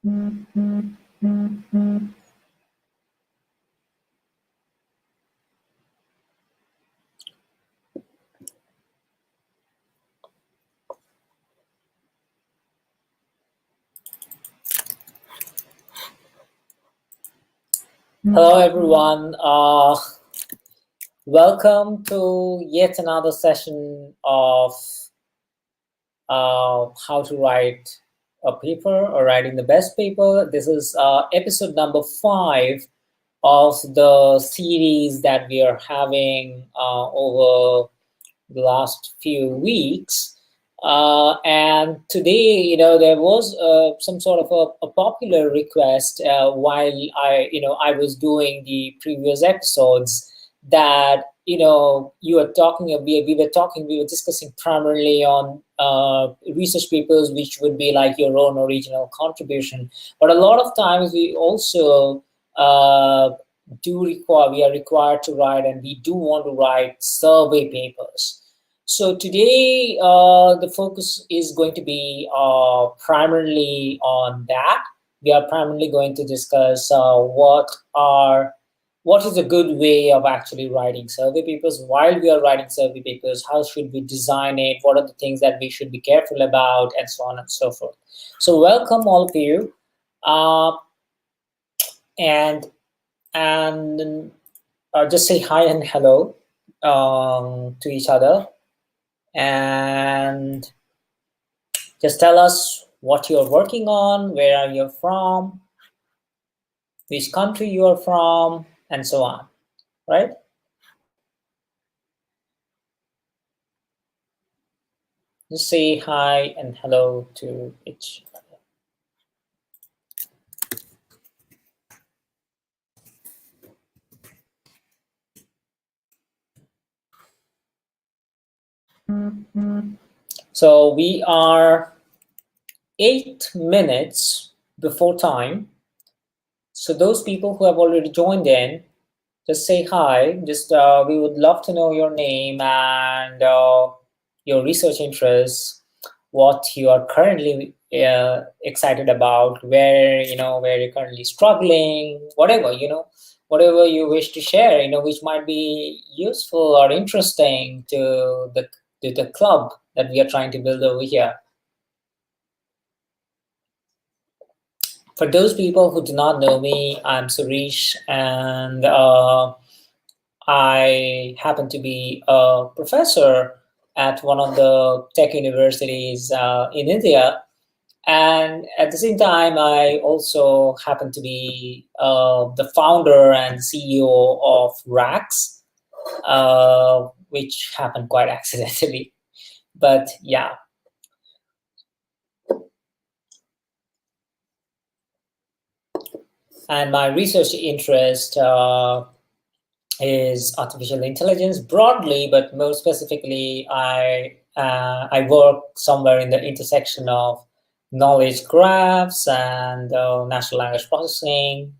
Hello, everyone. Welcome to yet another session of how to write a paper or writing the best paper. This is episode number 5 of the series that we are having over the last few weeks. And today, there was some sort of a popular request while I was doing the previous episodes that, you were talking, we were discussing primarily on research papers, which would be like your own original contribution. But a lot of times we also we are required to write, and we do want to write survey papers. So today, the focus is going to be primarily on that. We are primarily going to discuss what is a good way of actually writing survey papers. While we are writing survey papers, how should we design it? What are the things that we should be careful about, and so on and so forth. So welcome all of you, and just say hi and hello to each other. And just tell us what you're working on, where are you from, which country you are from, and so on, right? Just say hi and hello to each other. So we are 8 minutes before time. So those people who have already joined in, just say hi. Just we would love to know your name and your research interests, what you are currently excited about, where you're currently struggling, whatever you wish to share, which might be useful or interesting to the club that we are trying to build over here. For those people who do not know me, I'm Sourish, and I happen to be a professor at one of the tech universities in India. And at the same time, I also happen to be the founder and CEO of Rax, which happened quite accidentally. But yeah. And my research interest is artificial intelligence broadly, but more specifically, I work somewhere in the intersection of knowledge graphs and natural language processing,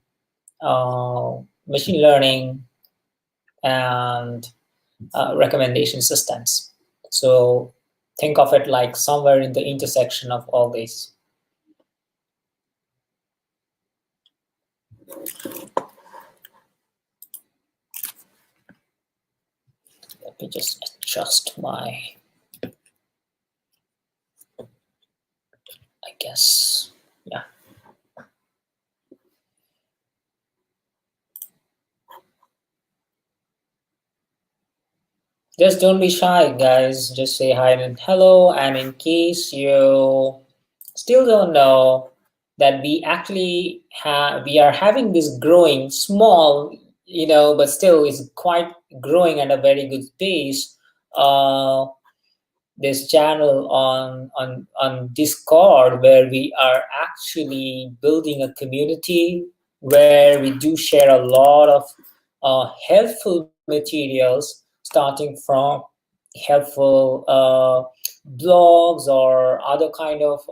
machine learning, and recommendation systems. So think of it like somewhere in the intersection of all these. Let me just adjust my, I guess, yeah. Just don't be shy, guys. Just say hi and hello. And in case you still don't know that we actually we are having this growing small, but still is quite growing at a very good pace. This channel on Discord, where we are actually building a community where we do share a lot of helpful materials, starting from helpful blogs or other kind of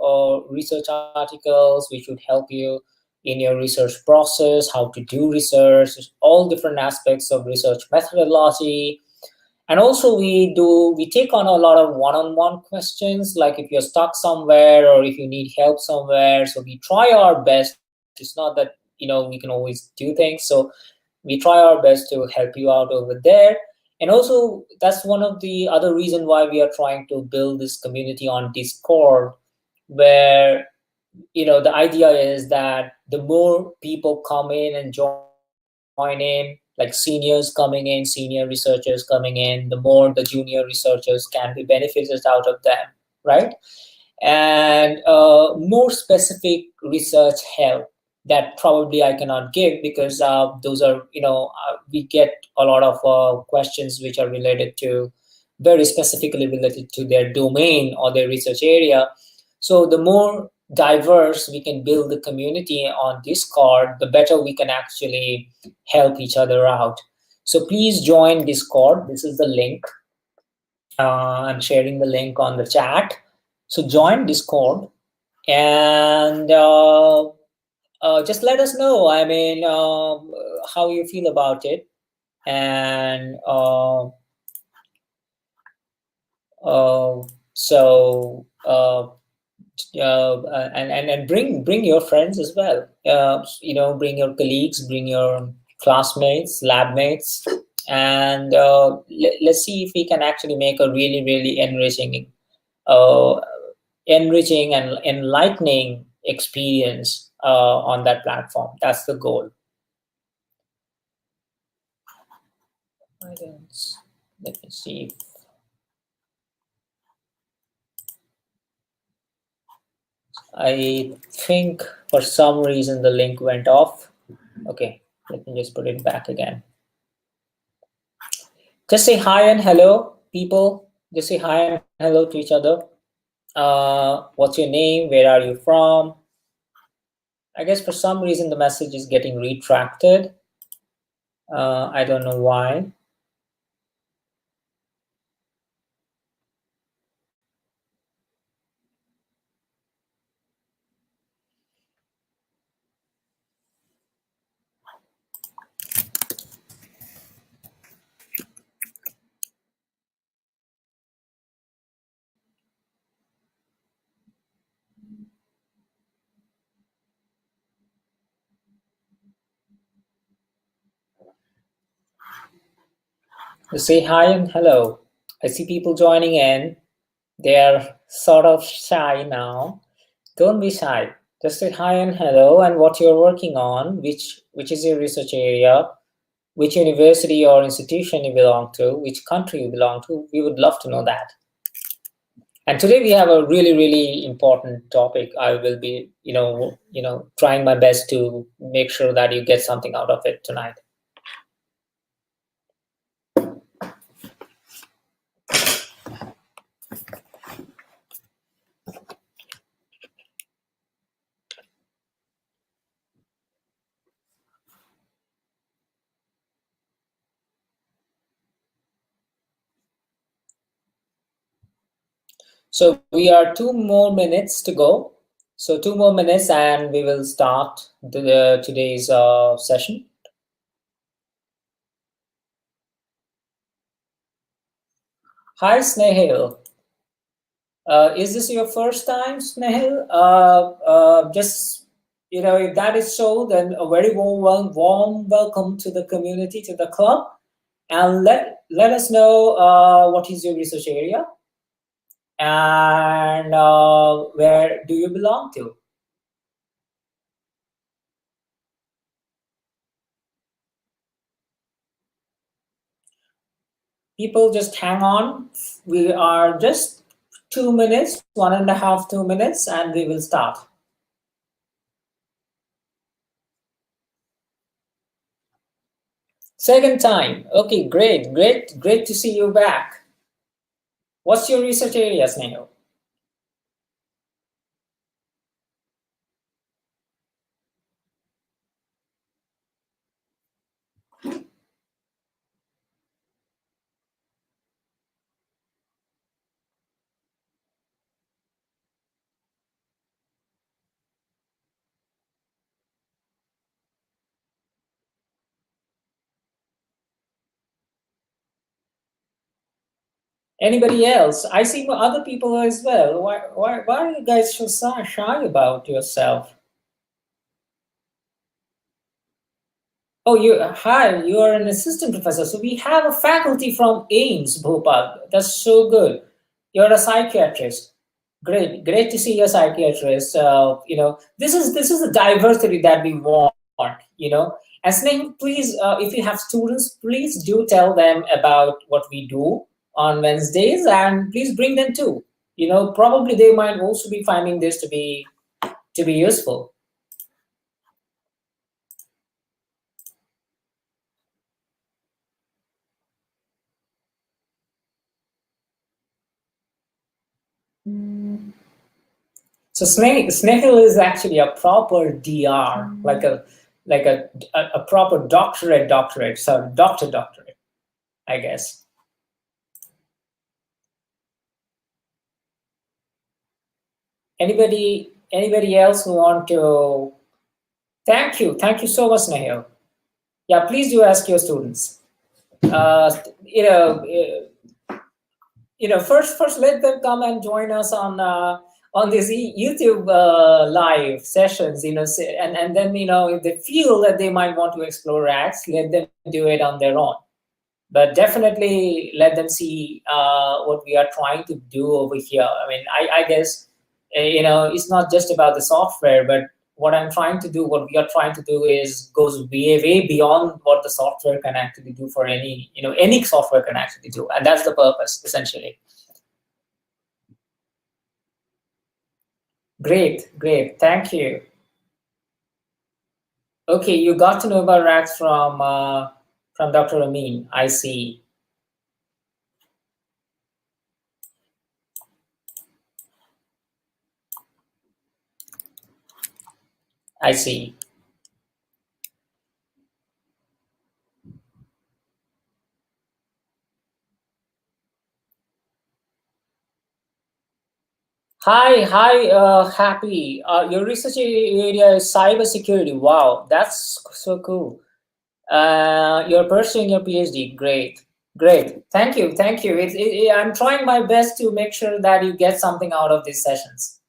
research articles which would help you in your research process, how to do research, all different aspects of research methodology, And also we take on a lot of one-on-one questions, like if you're stuck somewhere or if you need help somewhere. So we try our best. It's not that, we can always do things. So we try our best to help you out over there. And also that's one of the other reason why we are trying to build this community on Discord, where the idea is that the more people come in and join in, like seniors coming in, senior researchers coming in, the more the junior researchers can be benefited out of them, right? And more specific research help that probably I cannot give, because those are, we get a lot of questions which are related to, very specifically related to their domain or their research area. So the more diverse we can build the community on Discord, the better we can actually help each other out. So please join Discord. This is the link. I'm sharing the link on the chat. So join Discord, and just let us know. I mean, how you feel about it, and uh, so and bring your friends as well. Bring your colleagues, bring your classmates, lab mates, and let's see if we can actually make a really really uh, enriching and enlightening experience on that platform. That's the goal. I don't. Let me see. I think for some reason the link went off. Okay, let me just put it back again. Just say hi and hello, people. Just say hi and hello to each other. What's your name? Where are you from? I guess for some reason the message is getting retracted. I don't know why. Just say hi and hello. I see people joining in. They're sort of shy now. Don't be shy. Just say hi and hello and what you're working on, which is your research area, which university or institution you belong to, which country you belong to. We would love to know that. And today we have a really, really important topic. I will be, trying my best to make sure that you get something out of it tonight. So we are 2 more minutes to go. So 2 more minutes, and we will start today's session. Hi, Snehil. Is this your first time, Snehil? Just if that is so, then a very warm welcome to the community, to the club, and let us know what is your research area and where do you belong to. People just hang on. We are just 2 minutes, 1.5, 2 minutes, and we will start. Second time. Okay, great to see you back. What's your research area, Snehal? Anybody else? I see other people as well. Why are you guys so shy about yourself? Oh, hi, you are an assistant professor. So we have a faculty from AIMS, Bhopal. That's so good. You're a psychiatrist. Great to see you're a psychiatrist. This is the diversity that we want. And Sneh, please, if you have students, please do tell them about what we do on Wednesdays, and please bring them too. Probably they might also be finding this to be useful. So Snehal is actually a proper DR, like a proper doctorate, so doctorate, I guess. Anybody else who want to? Thank you so much, Snehal. Yeah, please do ask your students. Uh, you know, first let them come and join us on these YouTube live sessions. And then if they feel that they might want to explore Rax, let them do it on their own. But definitely let them see what we are trying to do over here. I mean, I guess it's not just about the software, but what we are trying to do is goes way beyond what the software can actually do for any software can actually do, and that's the purpose essentially. Great, thank you. Okay, you got to know about Rax from Dr. Amin. I see. I see. Hi, Happy. Your research area is cybersecurity. Wow, that's so cool. You're pursuing your PhD. Great. Thank you. I'm trying my best to make sure that you get something out of these sessions.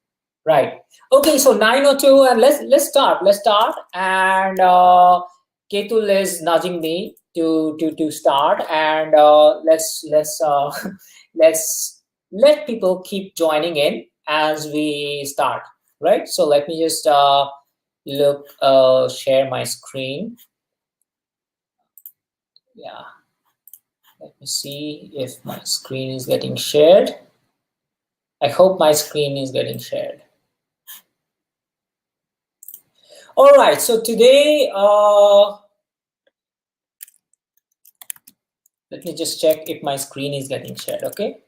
Right. Okay, so 9:02, and let's start. Let's start. And Ketul is nudging me to start, and let's let's let people keep joining in as we start. Right. So let me just share my screen. Yeah. Let me see if my screen is getting shared. I hope my screen is getting shared. All right. So today. Let me just check if my screen is getting shared, okay?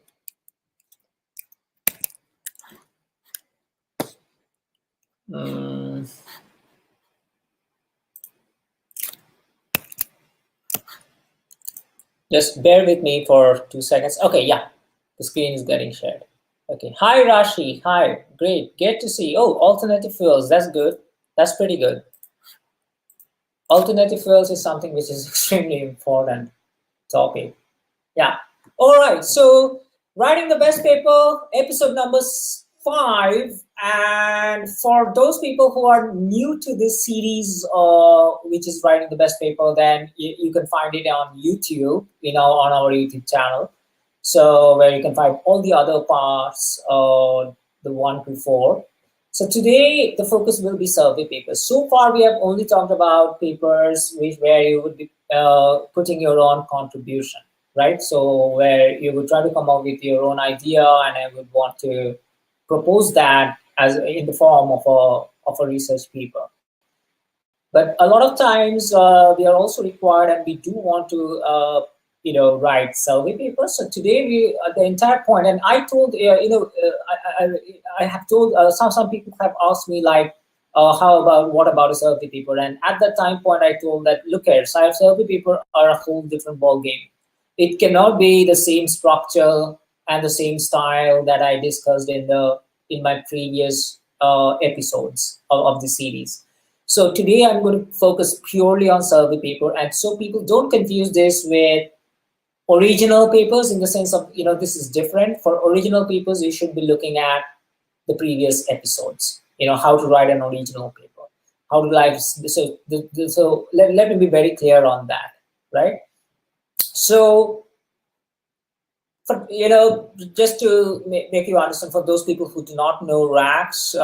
Mm, just bear with me for 2 seconds. Okay, yeah, the screen is getting shared. Okay, hi Rashi, hi, great to see. Oh, alternative fuels, that's good. That's pretty good. Alternative fuels is something which is extremely important topic. Yeah. All right. So, writing the best paper, episode number 5. And for those people who are new to this series, which is writing the best paper, then you can find it on YouTube, on our YouTube channel. So, where you can find all the other parts, the 1 to 4. So today the focus will be survey papers. So far we have only talked about papers where you would be putting your own contribution, right? So where you would try to come up with your own idea, and I would want to propose that as in the form of a research paper. But a lot of times we are also required, and we do want to write survey papers. So today the entire point, and I told I have told some people have asked me like, what about a survey paper? And at that time point I told that, look here, survey paper are a whole different ball game. It cannot be the same structure and the same style that I discussed in my previous episodes of the series. So today I'm going to focus purely on survey paper, and so people don't confuse this with original papers, in the sense of, this is different. For original papers, you should be looking at the previous episodes, how to write an original paper, how to write. So let me be very clear on that, right? So, just to make you understand, for those people who do not know, RAX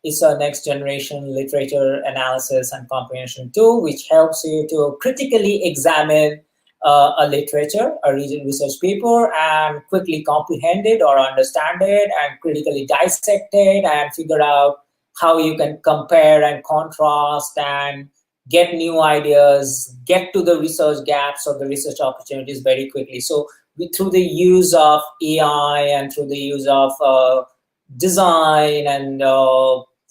is a next generation literature analysis and comprehension tool, which helps you to critically examine a literature, a research paper, and quickly comprehend it or understand it, and critically dissect it, and figure out how you can compare and contrast and get new ideas, get to the research gaps or the research opportunities very quickly. So through the use of AI and through the use of design and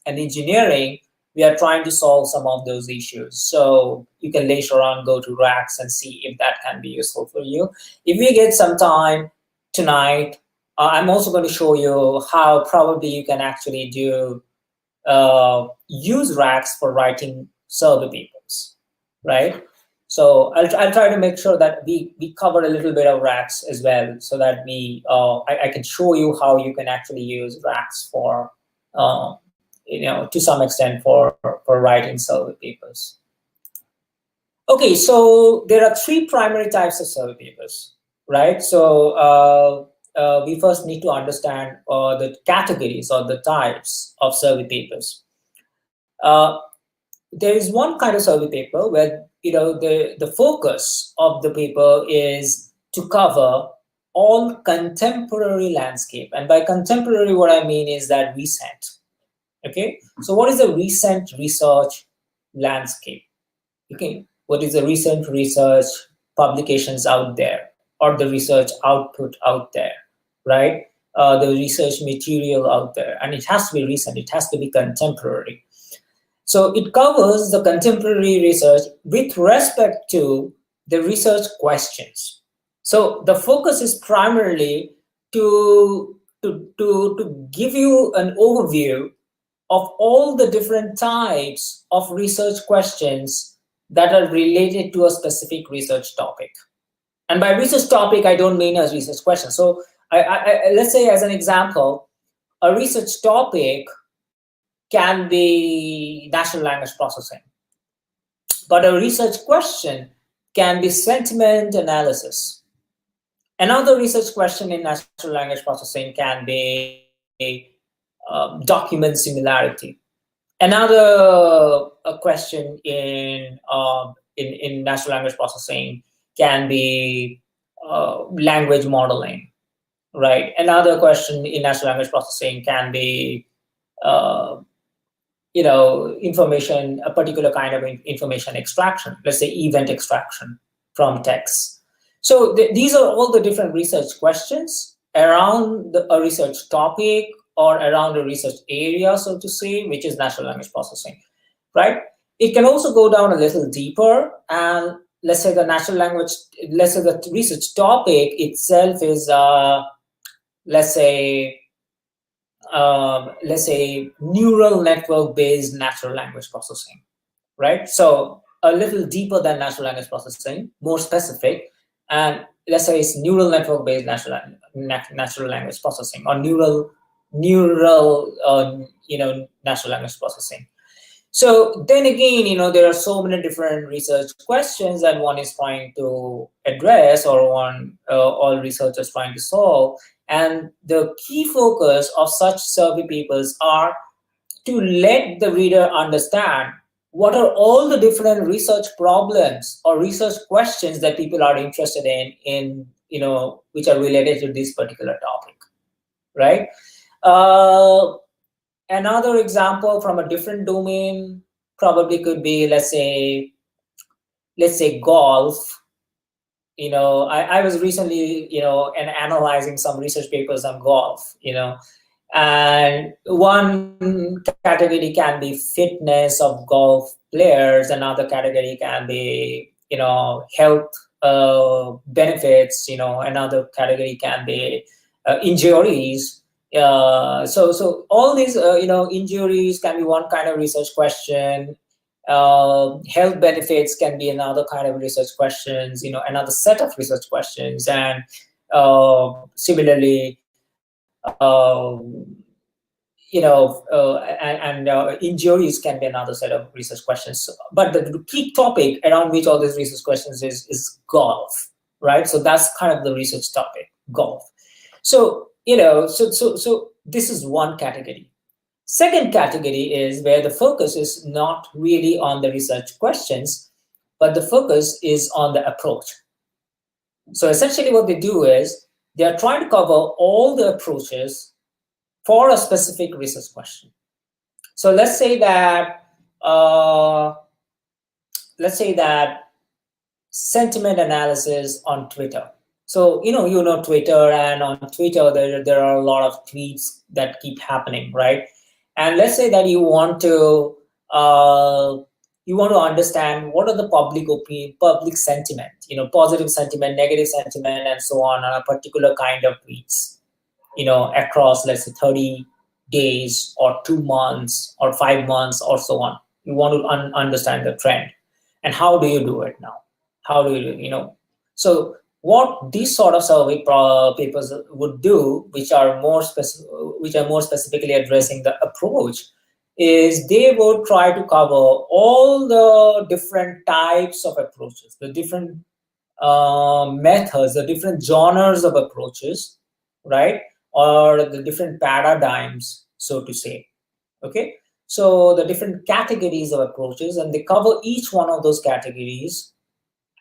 engineering, we are trying to solve some of those issues. So you can later on go to Rax and see if that can be useful for you. If we get some time tonight, I'm also going to show you how probably you can actually use Rax for writing survey papers, right? So I'll try to make sure that we cover a little bit of Rax as well, so that I can show you how you can actually use Rax for to some extent for writing survey papers. Okay, so there are three primary types of survey papers, right? So we first need to understand the categories or the types of survey papers. There is one kind of survey paper where the focus of the paper is to cover all contemporary landscape, and by contemporary, what I mean is that recent. Okay, so what is the recent research landscape? Okay, what is the recent research publications out there, or the research output out there, right? The research material out there, and it has to be recent. It has to be contemporary. So it covers the contemporary research with respect to the research questions. So the focus is primarily to give you an overview of all the different types of research questions that are related to a specific research topic. And by research topic, I don't mean as research question. So let's say, as an example, a research topic can be natural language processing, but a research question can be sentiment analysis. Another research question in natural language processing can be document similarity. Another question in natural language processing can be language modeling, right? Another question in natural language processing can be information, a particular kind of information extraction, let's say event extraction from text. So these are all the different research questions around a research topic or around a research area, so to say, which is natural language processing, right? It can also go down a little deeper, and let's say the research topic itself is, let's say neural network based natural language processing, right? So a little deeper than natural language processing, more specific, and let's say it's neural network based natural language processing, or neural natural language processing. So then again, there are so many different research questions that one is trying to address, or all researchers trying to solve. And the key focus of such survey papers are to let the reader understand what are all the different research problems or research questions that people are interested in which are related to this particular topic, right? Another example from a different domain probably could be, let's say golf. I was recently, and analyzing some research papers on golf, and one category can be fitness of golf players. Another category can be, health benefits. Another category can be injuries. So all these, injuries can be one kind of research question. Health benefits can be another kind of research questions, another set of research questions. And similarly, injuries can be another set of research questions. But the key topic around which all these research questions is golf, right? So that's kind of the research topic, golf. So, so this is one category. Second category is where the focus is not really on the research questions, but the focus is on the approach. So essentially what they do is they are trying to cover all the approaches for a specific research question. So uh, let's say that sentiment analysis on Twitter. So Twitter, and on Twitter there are a lot of tweets that keep happening, right? And let's say that you want to understand what are the public opinion, public sentiment, positive sentiment, negative sentiment, and so on a particular kind of tweets, across, let's say, 30 days or 2 months or 5 months or so on. You want to understand the trend. And how do you do it now? How do So what these sort of survey papers would do, which are more specifically addressing the approach, is they would try to cover all the different types of approaches, the different methods, the different genres of approaches, right? Or the different paradigms, so to say. Okay, so the different categories of approaches, and they cover each one of those categories,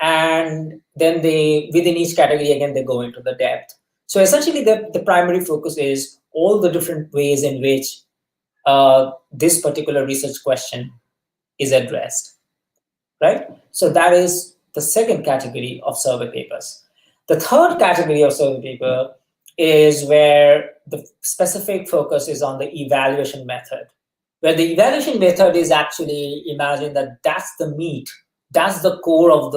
and then they, within each category, again, they go into the depth. So essentially the primary focus is all the different ways in which this particular research question is addressed, right? So that is the second category of survey papers. The third category of survey paper is where the specific focus is on the evaluation method, where the evaluation method is actually, imagine that that's the meat, that's the core of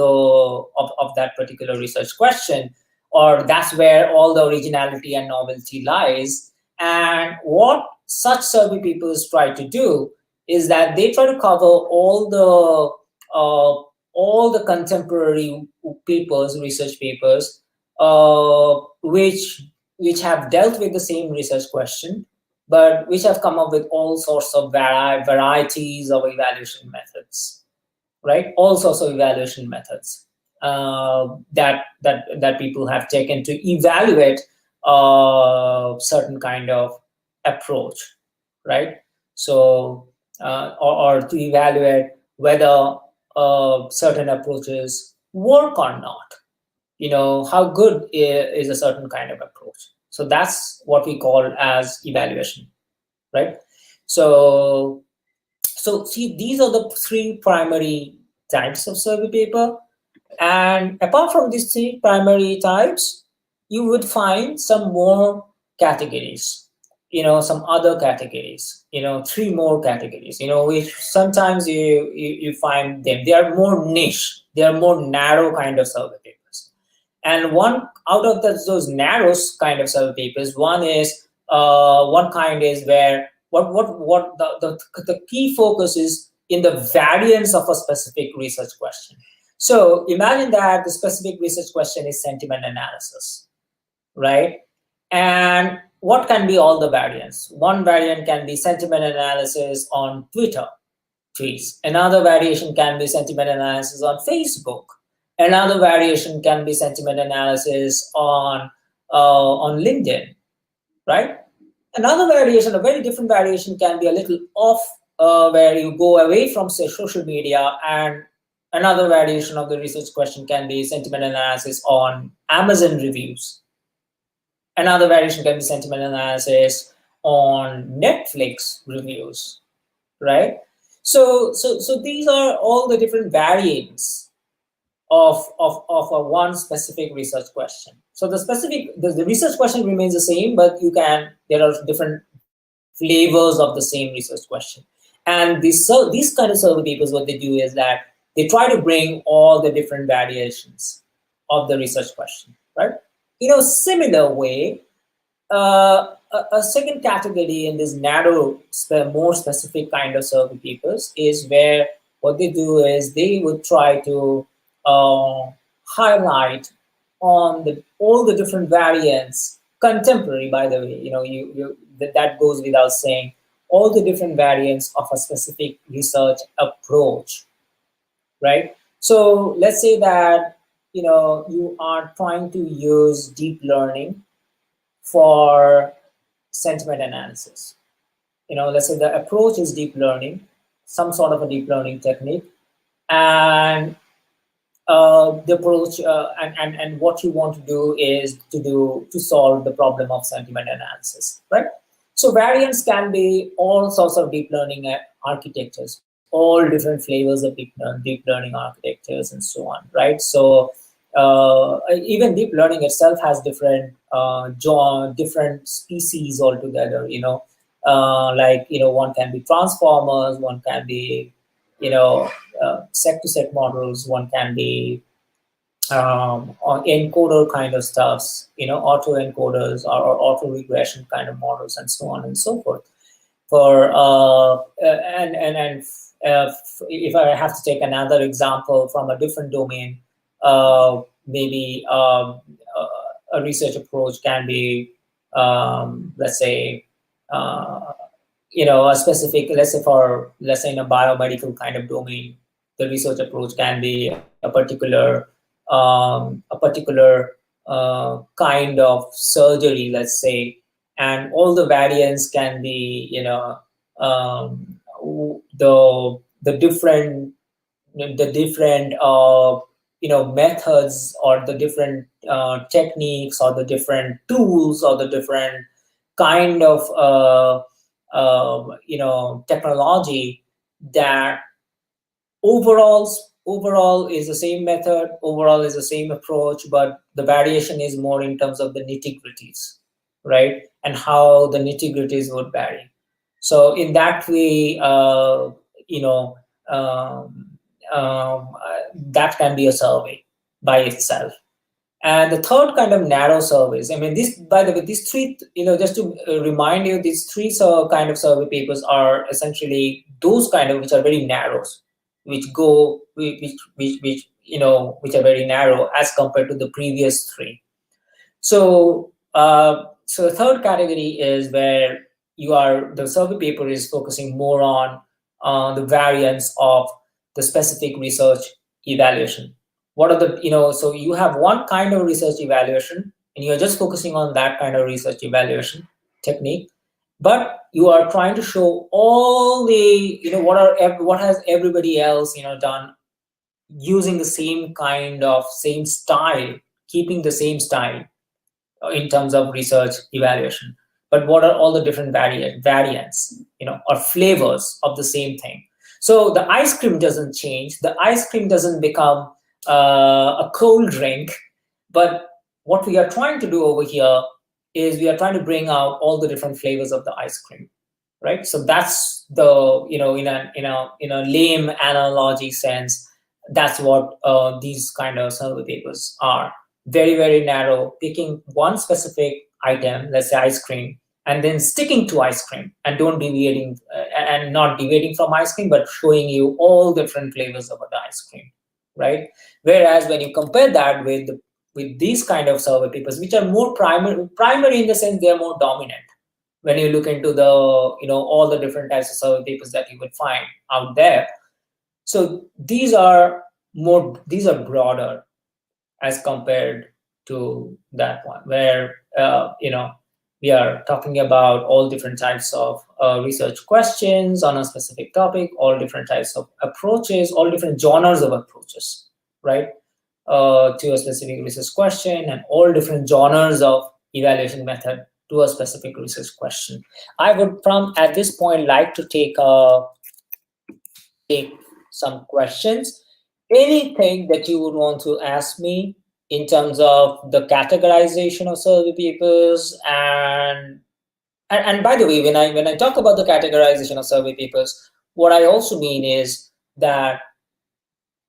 that particular research question, or that's where all the originality and novelty lies. And what such survey papers try to do is that they try to cover all the contemporary papers, research papers, which have dealt with the same research question, but which have come up with all sorts of varieties of evaluation methods, right? All sorts of evaluation methods that people have taken to evaluate certain kind of approach, right? So or to evaluate whether certain approaches work or not. How good is a certain kind of approach. So that's what we call as evaluation, right? So see, these are the three primary types of survey paper. And apart from these three primary types, you would find some more categories, some other categories, three more categories, which sometimes you find them. They are more niche, they are more narrow kind of survey papers. And one out of those narrow kind of survey papers, one kind is where the key focus is in the variance of a specific research question. So imagine that the specific research question is sentiment analysis, right? And what can be all the variants? One variant can be sentiment analysis on Twitter tweets. Another variation can be sentiment analysis on Facebook. Another variation can be sentiment analysis on LinkedIn, right? Another variation, a very different variation, can be a little off, where you go away from, say, social media. And another variation of the research question can be sentiment analysis on Amazon reviews. Another variation can be sentiment analysis on Netflix reviews, right? So these are all the different variants of a one specific research question. So the research question remains the same, but there are different flavors of the same research question. And these kind of survey papers, what they do is that they try to bring all the different variations of the research question, right? Similar way, a second category in this narrow, more specific kind of survey papers is where what they do is they would try to highlight on all the different variants, contemporary, by the way, that goes without saying, all the different variants of a specific research approach, right? So let's say that you are trying to use deep learning for sentiment analysis. Let's say the approach is deep learning, some sort of a deep learning technique, and the approach and what you want to do is to solve the problem of sentiment analysis, right? So variants can be all sorts of deep learning architectures, all different flavors of deep learning architectures, and so on, right? So even deep learning itself has different species altogether. One can be transformers, one can be you know set-to-set models, one can be on encoder kind of stuffs, auto encoders or auto regression kind of models, and so on and so forth. For and if I have to take another example from a different domain, maybe a research approach can be, let's say, uh, a specific, let's say in a biomedical kind of domain, the research approach can be a particular kind of surgery, let's say, and all the variants can be, the different methods, or the different techniques, or the different tools, or the different kind of technology that overall is the same method, overall is the same approach, but the variation is more in terms of the nitty-gritties, right? And how the nitty-gritties would vary. So in that way, that can be a survey by itself. And the third kind of narrow surveys, I mean, by the way, these three, just to remind you, these three kind of survey papers are essentially those kind of which are very narrow, which are very narrow as compared to the previous three. So the third category is where the survey paper is focusing more on the variance of the specific research evaluation. What are so you have one kind of research evaluation, and you're just focusing on that kind of research evaluation technique, but you are trying to show all the, what has everybody else, done using the same style, keeping the same style in terms of research evaluation. But what are all the different variants, or flavors of the same thing? So the ice cream doesn't change. The ice cream doesn't become a cold drink. But what we are trying to do over here is we are trying to bring out all the different flavors of the ice cream, right? So that's the, in a lame analogy sense, that's what these kind of survey papers are. Very, very narrow, picking one specific item, let's say ice cream, and then sticking to ice cream, and don't deviating and not deviating from ice cream, but showing you all different flavors of the ice cream, right? Whereas when you compare that with these kind of survey papers, which are more primary in the sense they are more dominant. When you look into the, all the different types of survey papers that you would find out there, so these are broader as compared to that one, where we are talking about all different types of research questions on a specific topic, all different types of approaches, all different genres of approaches, right, to a specific research question, and all different genres of evaluation method to a specific research question. I would, from at this point, like to take some questions. Anything that you would want to ask me in terms of the categorization of survey papers, and by the way, when I talk about the categorization of survey papers, what I also mean is that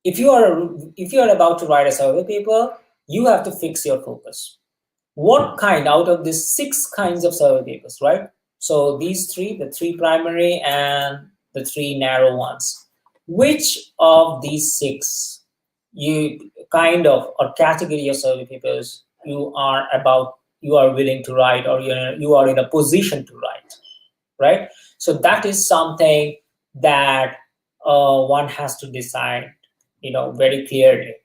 if you are about to write a survey paper, you have to fix your focus. What kind out of these 6 kinds of survey papers, right? So these three, the 3 primary and the 3 narrow ones. which of these six you kind of or category of survey papers you are willing to write, or you are in a position to write, right? So that is something that one has to decide, very clearly,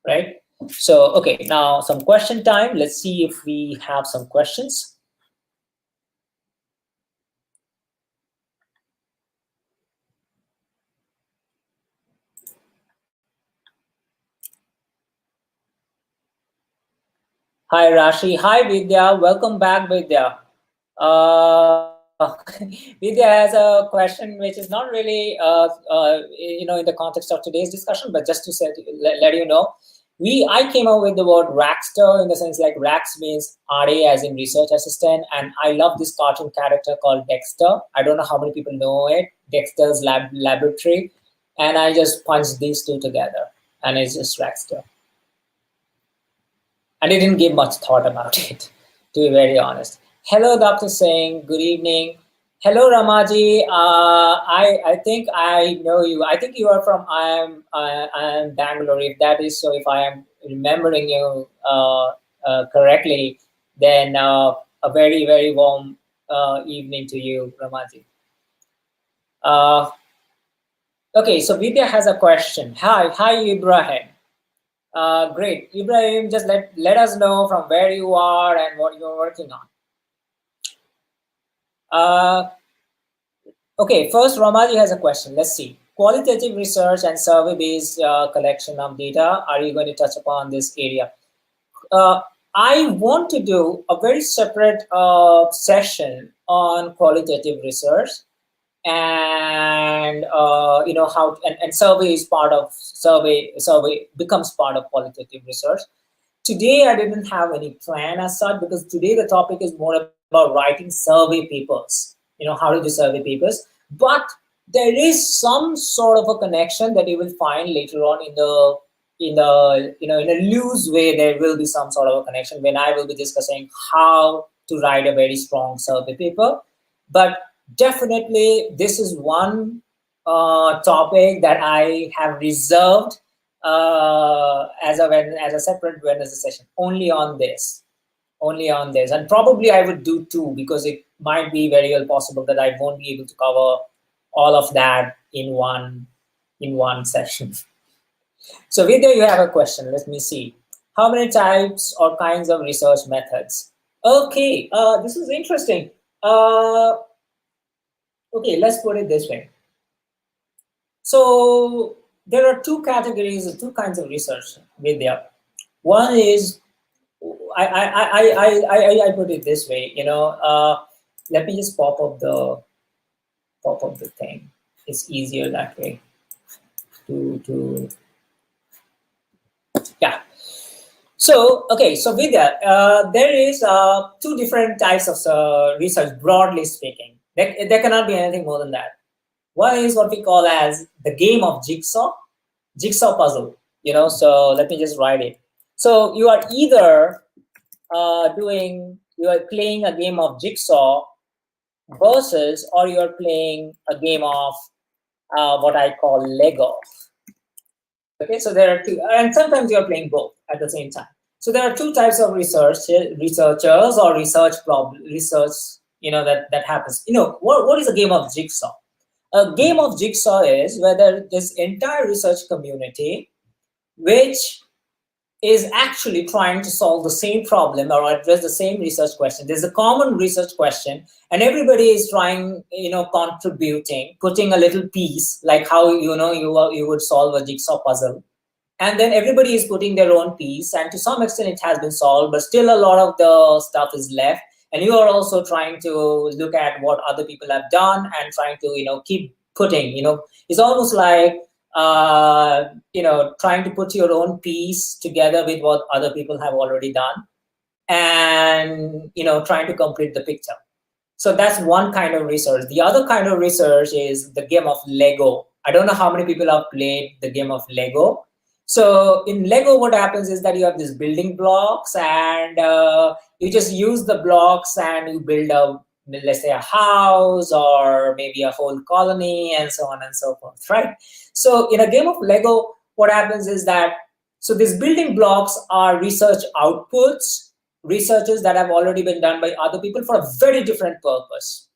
right? So okay, now some question time. Let's see if we have some questions. Hi Rashi. Hi Vidya. Welcome back, Vidya. Vidya has a question which is not really, in the context of today's discussion, but just to let you know, I came up with the word Raxter, in the sense like Rax means RA as in research assistant, and I love this cartoon character called Dexter. I don't know how many people know it. Dexter's laboratory, and I just punched these two together, and it's just Raxter. And I didn't give much thought about it, to be very honest. Hello, Dr. Singh. Good evening. Hello, Ramaji. I think I know you. I think you are from I am Bangalore. If that is so, if I am remembering you correctly, then a very very warm evening to you, Ramaji. Uh, okay, so Vidya has a question. Hi, Ibrahim. Great. Ibrahim, just let us know from where you are and what you're working on. Okay, first, Ramaji has a question. Let's see. Qualitative research and survey-based collection of data. Are you going to touch upon this area? I want to do a very separate session on qualitative research, and how and survey is part of survey becomes part of qualitative research. Today I didn't have any plan as such, because today the topic is more about writing survey papers, how to do survey papers. But there is some sort of a connection that you will find later on in a loose way. There will be some sort of a connection when I will be discussing how to write a very strong survey paper. But definitely this is one topic that I have reserved as a separate Wednesday session, only on this, and probably I would do two, because it might be very well possible that I won't be able to cover all of that in one session. So Vidya, you have a question. Let me see. How many types or kinds of research methods? Okay, this is interesting. Okay, let's put it this way. So there are two categories, two kinds of research, Vidya. One is, I put it this way, let me just pop up the thing. It's easier that way to yeah. So okay, so Vidya, there is two different types of research, broadly speaking. There cannot be anything more than that. One is what we call as the game of jigsaw puzzle. So let me just write it. So you are either you are playing a game of jigsaw versus, or you are playing a game of what I call Lego. Okay, so there are two, and sometimes you are playing both at the same time. So there are two types of researchers or research, that happens. What is a game of jigsaw? A game of jigsaw is whether this entire research community, which is actually trying to solve the same problem or address the same research question. There's a common research question, and everybody is trying, contributing, putting a little piece, like how you would solve a jigsaw puzzle, and then everybody is putting their own piece, and to some extent it has been solved, but still a lot of the stuff is left. And you are also trying to look at what other people have done and trying to keep putting. It's almost like trying to put your own piece together with what other people have already done, and trying to complete the picture. So that's one kind of research. The other kind of research is the game of Lego. I don't know how many people have played the game of Lego. So in Lego, what happens is that you have these building blocks, and you just use the blocks and you build let's say a house or maybe a whole colony and so on and so forth, right? So in a game of Lego, what happens is that, so these building blocks are research outputs, researches that have already been done by other people for a very different purpose,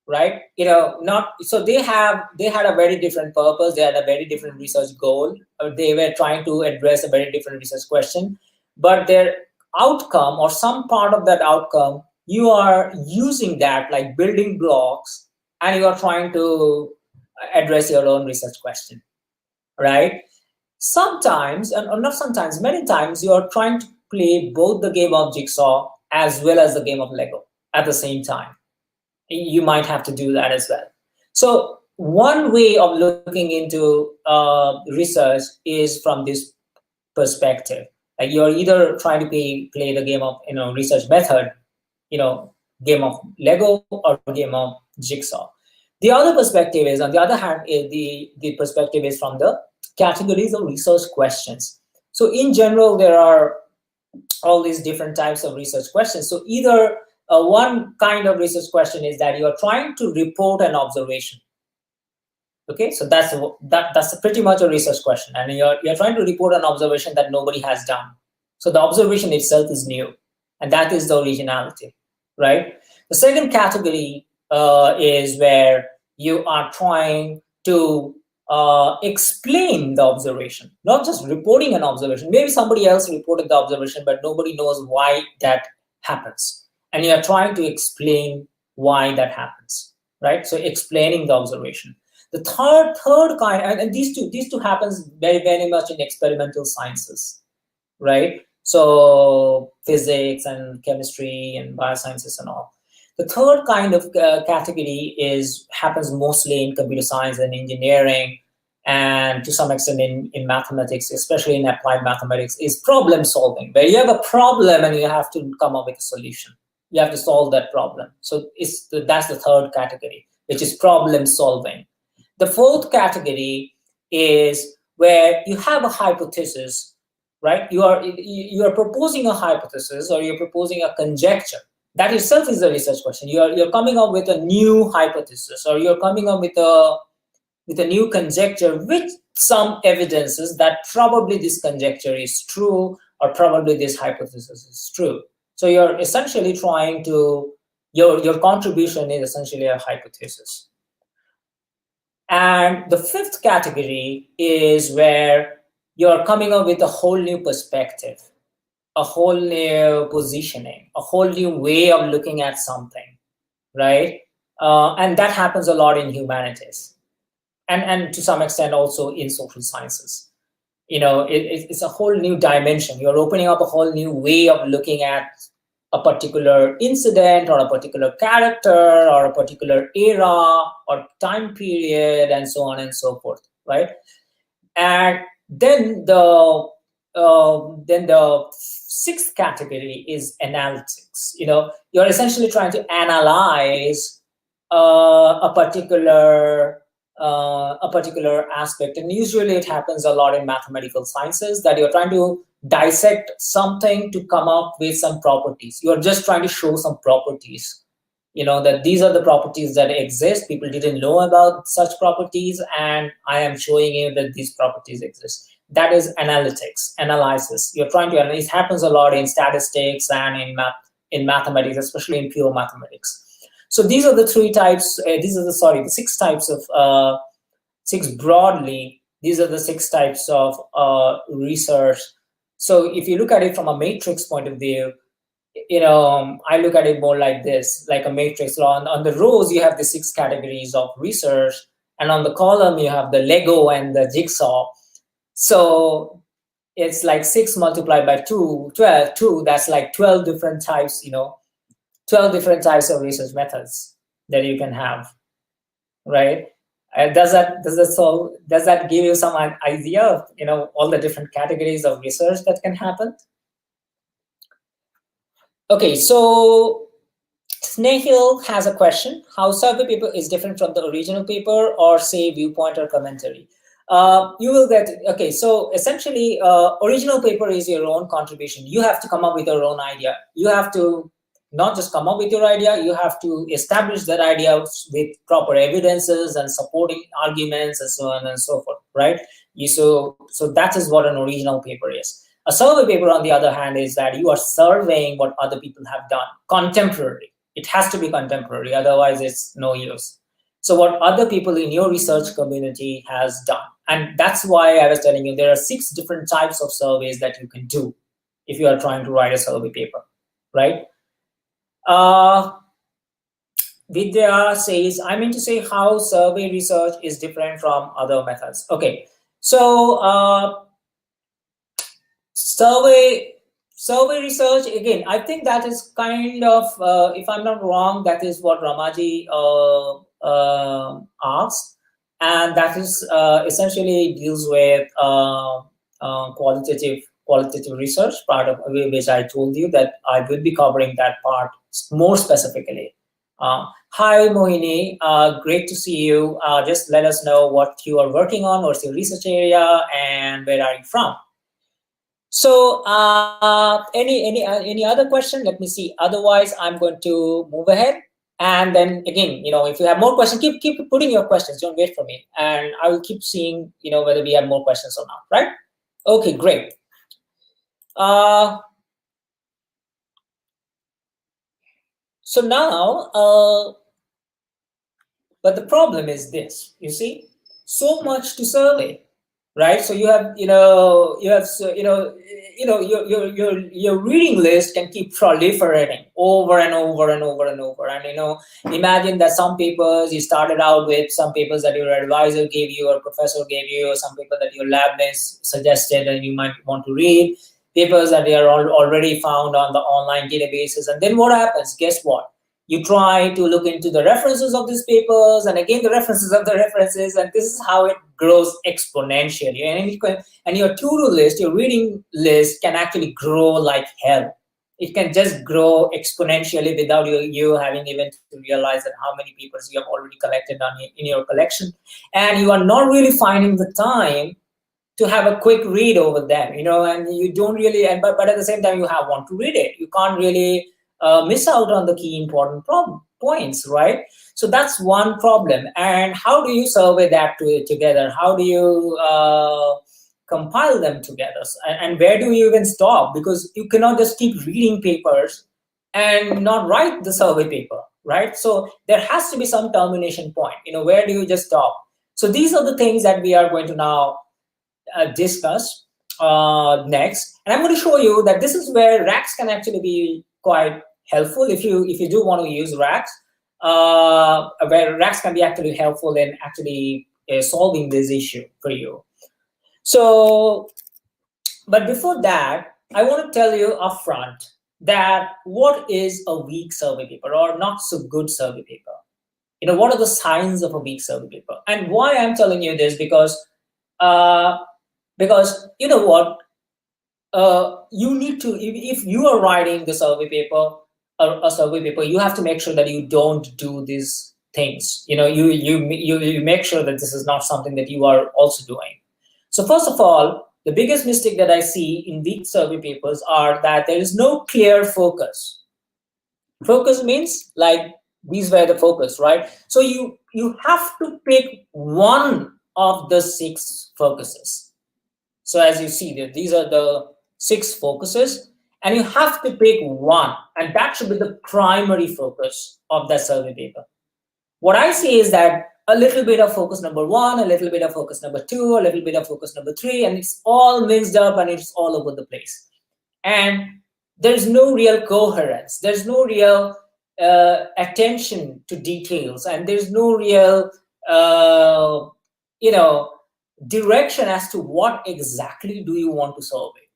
right? Not so they had a very different purpose, they had a very different research goal, or they were trying to address a very different research question, but their outcome or some part of that outcome, you are using that like building blocks, and you are trying to address your own research question, right? Sometimes, and or not sometimes, many times, you are trying to play both the game of Jigsaw as well as the game of Lego at the same time. You might have to do that as well. So one way of looking into research is from this perspective. Like you're either trying to play the game of research method, game of Lego or game of Jigsaw. The other perspective is, on the other hand, the perspective is from the categories of research questions. So in general, there are all these different types of research questions. So either one kind of research question is that you are trying to report an observation. Okay, so that's pretty much a research question, and you're trying to report an observation that nobody has done. So the observation itself is new, and that is the originality, right? The second category is where you are trying to explain the observation, not just reporting an observation. Maybe somebody else reported the observation, but nobody knows why that happens, and you are trying to explain why that happens, right? So explaining the observation. The third kind, and these two happens very, very much in experimental sciences, right? So physics and chemistry and biosciences and all. The third kind of category happens mostly in computer science and engineering, and to some extent in mathematics, especially in applied mathematics, is problem solving, where you have a problem and you have to come up with a solution. You have to solve that problem. So that's the third category, which is problem solving. The fourth category is where you have a hypothesis, right? You are proposing a hypothesis, or you're proposing a conjecture. That itself is a research question. You're coming up with a new hypothesis, or you're coming up with a new conjecture with some evidences that probably this conjecture is true, or probably this hypothesis is true. So you're essentially trying to your contribution is essentially a hypothesis. And the fifth category is where you're coming up with a whole new perspective, a whole new positioning, a whole new way of looking at something, right? And that happens a lot in humanities, and to some extent also in social sciences. It's a whole new dimension. You're opening up a whole new way of looking at a particular incident or a particular character or a particular era or time period, and so on and so forth, right? And then the sixth category is analytics. You're essentially trying to analyze a particular aspect, and usually it happens a lot in mathematical sciences, that you're trying to dissect something to come up with some properties. You're just trying to show some properties, that these are the properties that exist. People didn't know about such properties, and I am showing you that these properties exist. That is analytics, analysis. You're trying to analyze. It happens a lot in statistics and in mathematics, especially in pure mathematics. So these are the three types. The six types of six broadly. These are the six types of research. So if you look at it from a matrix point of view, I look at it more like this, like a matrix. So on the rows, you have the six categories of research, and on the column, you have the Lego and the Jigsaw. So it's like 6 multiplied by 2, 12. 2, that's like 12 different types, 12 different types of research methods that you can have, right? Does that give you some idea of all the different categories of research that can happen? Okay, so Snehil has a question: how survey paper is different from the original paper, or say viewpoint or commentary? You will get, okay, so essentially original paper is your own contribution. You have to come up with your own idea. You have to not just come up with your idea, you have to establish that idea with proper evidences and supporting arguments and so on and so forth, right? So that is what an original paper is. A survey paper, on the other hand, is that you are surveying what other people have done, contemporary. It has to be contemporary, otherwise it's no use. So what other people in your research community has done. And that's why I was telling you there are 6 different types of surveys that you can do if you are trying to write a survey paper, right? Vidya says, I mean to say how survey research is different from other methods. Okay, so survey research, again, I think that is kind of, if I'm not wrong, that is what Ramaji asked, and that is essentially deals with qualitative research part of which I told you that I will be covering that part more specifically. Hi Mohini, great to see you. Just let us know what you are working on, what's your research area, and where are you from. So any other question? Let me see. Otherwise, I'm going to move ahead. And then again, if you have more questions, keep putting your questions. Don't wait for me, and I will keep seeing whether we have more questions or not. Right? Okay, great. So now, but the problem is this. You see, so much to survey. Right, so you have your reading list can keep proliferating over and over and over and over. And imagine that some papers you started out with, some papers that your advisor gave you or professor gave you, or some paper that your lab mates suggested and you might want to read, papers that are already found on the online databases. And then what happens? Guess what? You try to look into the references of these papers, and again the references of the references, and this is how it grows exponentially. And your to-do list, your reading list, can actually grow like hell. It can just grow exponentially without you having even to realize that how many papers you have already collected in your collection, and you are not really finding the time to have a quick read over them, and you don't really, but at the same time you want to read it. You can't really miss out on the key important points, right? So that's one problem. And how do you survey that together? How do you compile them together? And where do you even stop? Because you cannot just keep reading papers and not write the survey paper, right? So there has to be some termination point. Where do you just stop? So these are the things that we are going to now discuss next. And I'm going to show you that this is where Rax can actually be quite helpful if you do want to use Rax, where Rax can be actually helpful in actually solving this issue for you. So, but before that, I want to tell you upfront that what is a weak survey paper or not so good survey paper? What are the signs of a weak survey paper? And why I'm telling you this, because you know what, you need to, if you are writing the survey paper, a survey paper, you have to make sure that you don't do these things. You make sure that this is not something that you are also doing. So first of all, the biggest mistake that I see in weak survey papers are that there is no clear focus. Focus means like these were the focus, right? So you have to pick one of the 6 focuses. So as you see, these are the 6 focuses, and you have to pick one, and that should be the primary focus of that survey paper. What I see is that a little bit of focus number 1, a little bit of focus number 2, a little bit of focus number 3, and it's all mixed up and it's all over the place. And there's no real coherence. There's no real attention to details, and there's no real, direction as to what exactly do you want to survey,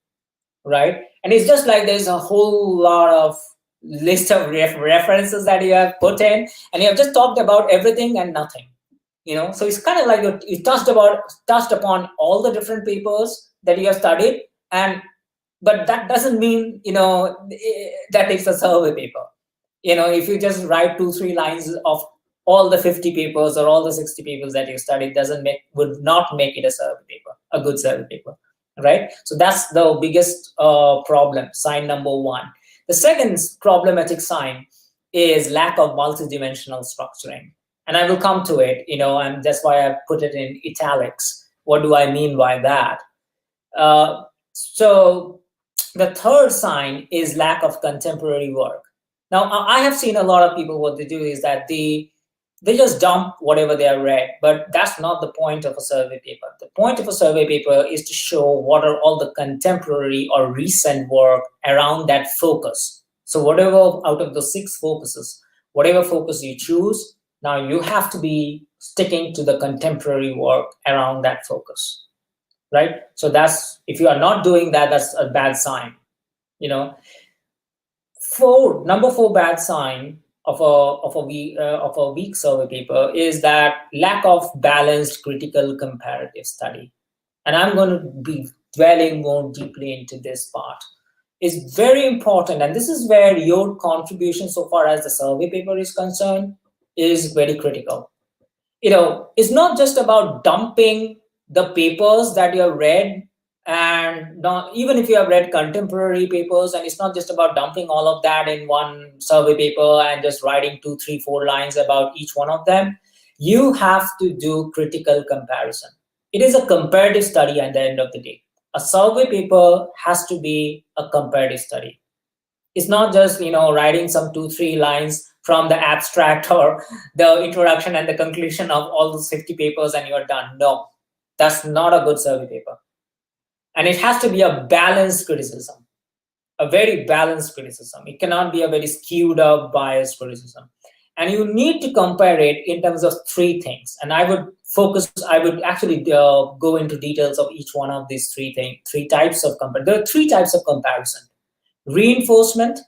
right? And it's just like there's a whole lot of list of references that you have put in, and you have just talked about everything and nothing. So it's kind of like you touched upon all the different papers that you have studied, but that doesn't mean that it's a survey paper. If you just write 2-3 lines of all the 50 papers or all the 60 papers that you studied, would not make it a survey paper, a good survey paper, right? So that's the biggest problem, sign number 1. The second problematic sign is lack of multidimensional structuring. And I will come to it, and that's why I put it in italics. What do I mean by that? So the third sign is lack of contemporary work. Now, I have seen a lot of people, what they do is that they just dump whatever they have read, but that's not the point of a survey paper. The point of a survey paper is to show what are all the contemporary or recent work around that focus. So whatever out of the 6 focuses, whatever focus you choose, now you have to be sticking to the contemporary work around that focus, right? So that's, if you are not doing that, that's a bad sign. Number 4 bad sign of a weak survey paper is that lack of balanced critical comparative study. And I'm going to be dwelling more deeply into this part. Is very important, and this is where your contribution so far as the survey paper is concerned is very critical. It's not just about dumping the papers that you have read, and not even if you have read contemporary papers, and it's not just about dumping all of that in one survey paper and just writing 2, 3, 4 lines about each one of them. You have to do critical comparison. It is a comparative study at the end of the day. A survey paper has to be a comparative study. It's not just writing some 2, 3 lines from the abstract or the introduction and the conclusion of all those 50 papers and you're done. No, that's not a good survey paper. And it has to be a balanced criticism, a very balanced criticism. It cannot be a very skewed up, biased criticism. And you need to compare it in terms of 3 things. And I would actually go into details of each one of these 3 things, 3 types of comparison. There are 3 types of comparison: reinforcement,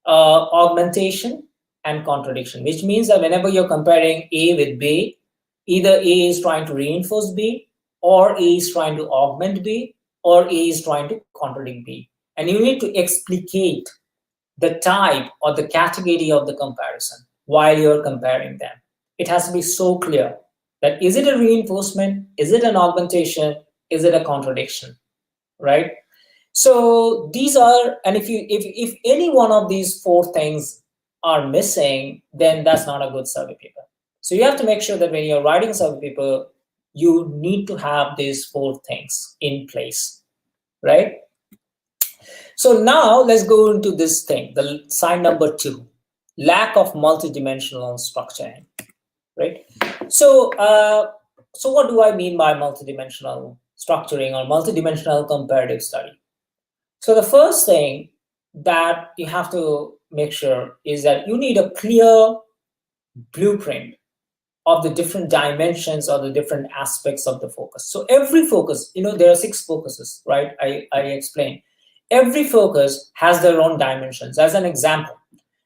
augmentation, and contradiction, which means that whenever you're comparing A with B, either A is trying to reinforce B, or A is trying to augment B, or A is trying to contradict B. And you need to explicate the type or the category of the comparison while you're comparing them. It has to be so clear that is it a reinforcement, is it an augmentation, is it a contradiction, right? So these are, and if any one of these 4 things are missing, then that's not a good survey paper. So you have to make sure that when you're writing a survey paper, you need to have these 4 things in place, right? So now let's go into this thing, the sign number 2, lack of multidimensional structuring, right? So what do I mean by multidimensional structuring or multidimensional comparative study? So the first thing that you have to make sure is that you need a clear blueprint of the different dimensions or the different aspects of the focus. So every focus, there are 6 focuses, right? I explained. Every focus has their own dimensions. As an example,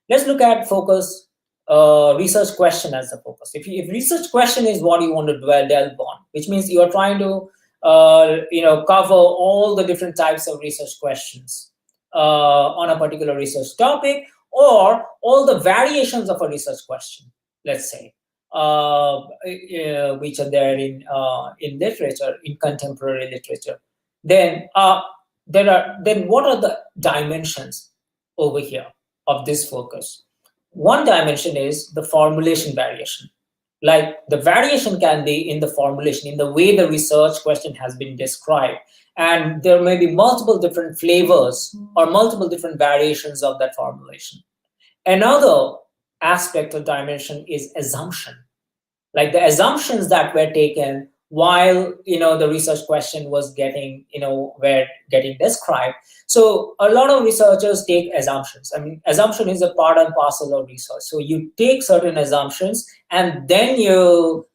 let's look at focus research question as a focus. If research question is what you want to delve on, which means you are trying to cover all the different types of research questions on a particular research topic, or all the variations of a research question, let's say, which are there in literature, in contemporary literature. Then what are the dimensions over here of this focus? One dimension is the formulation variation. Like the variation can be in the formulation, in the way the research question has been described. And there may be multiple different flavors or multiple different variations of that formulation. Another aspect of dimension is assumption. Like the assumptions that were taken while the research question was getting described. So a lot of researchers take assumptions. I mean, assumption is a part and parcel of research. So you take certain assumptions and then you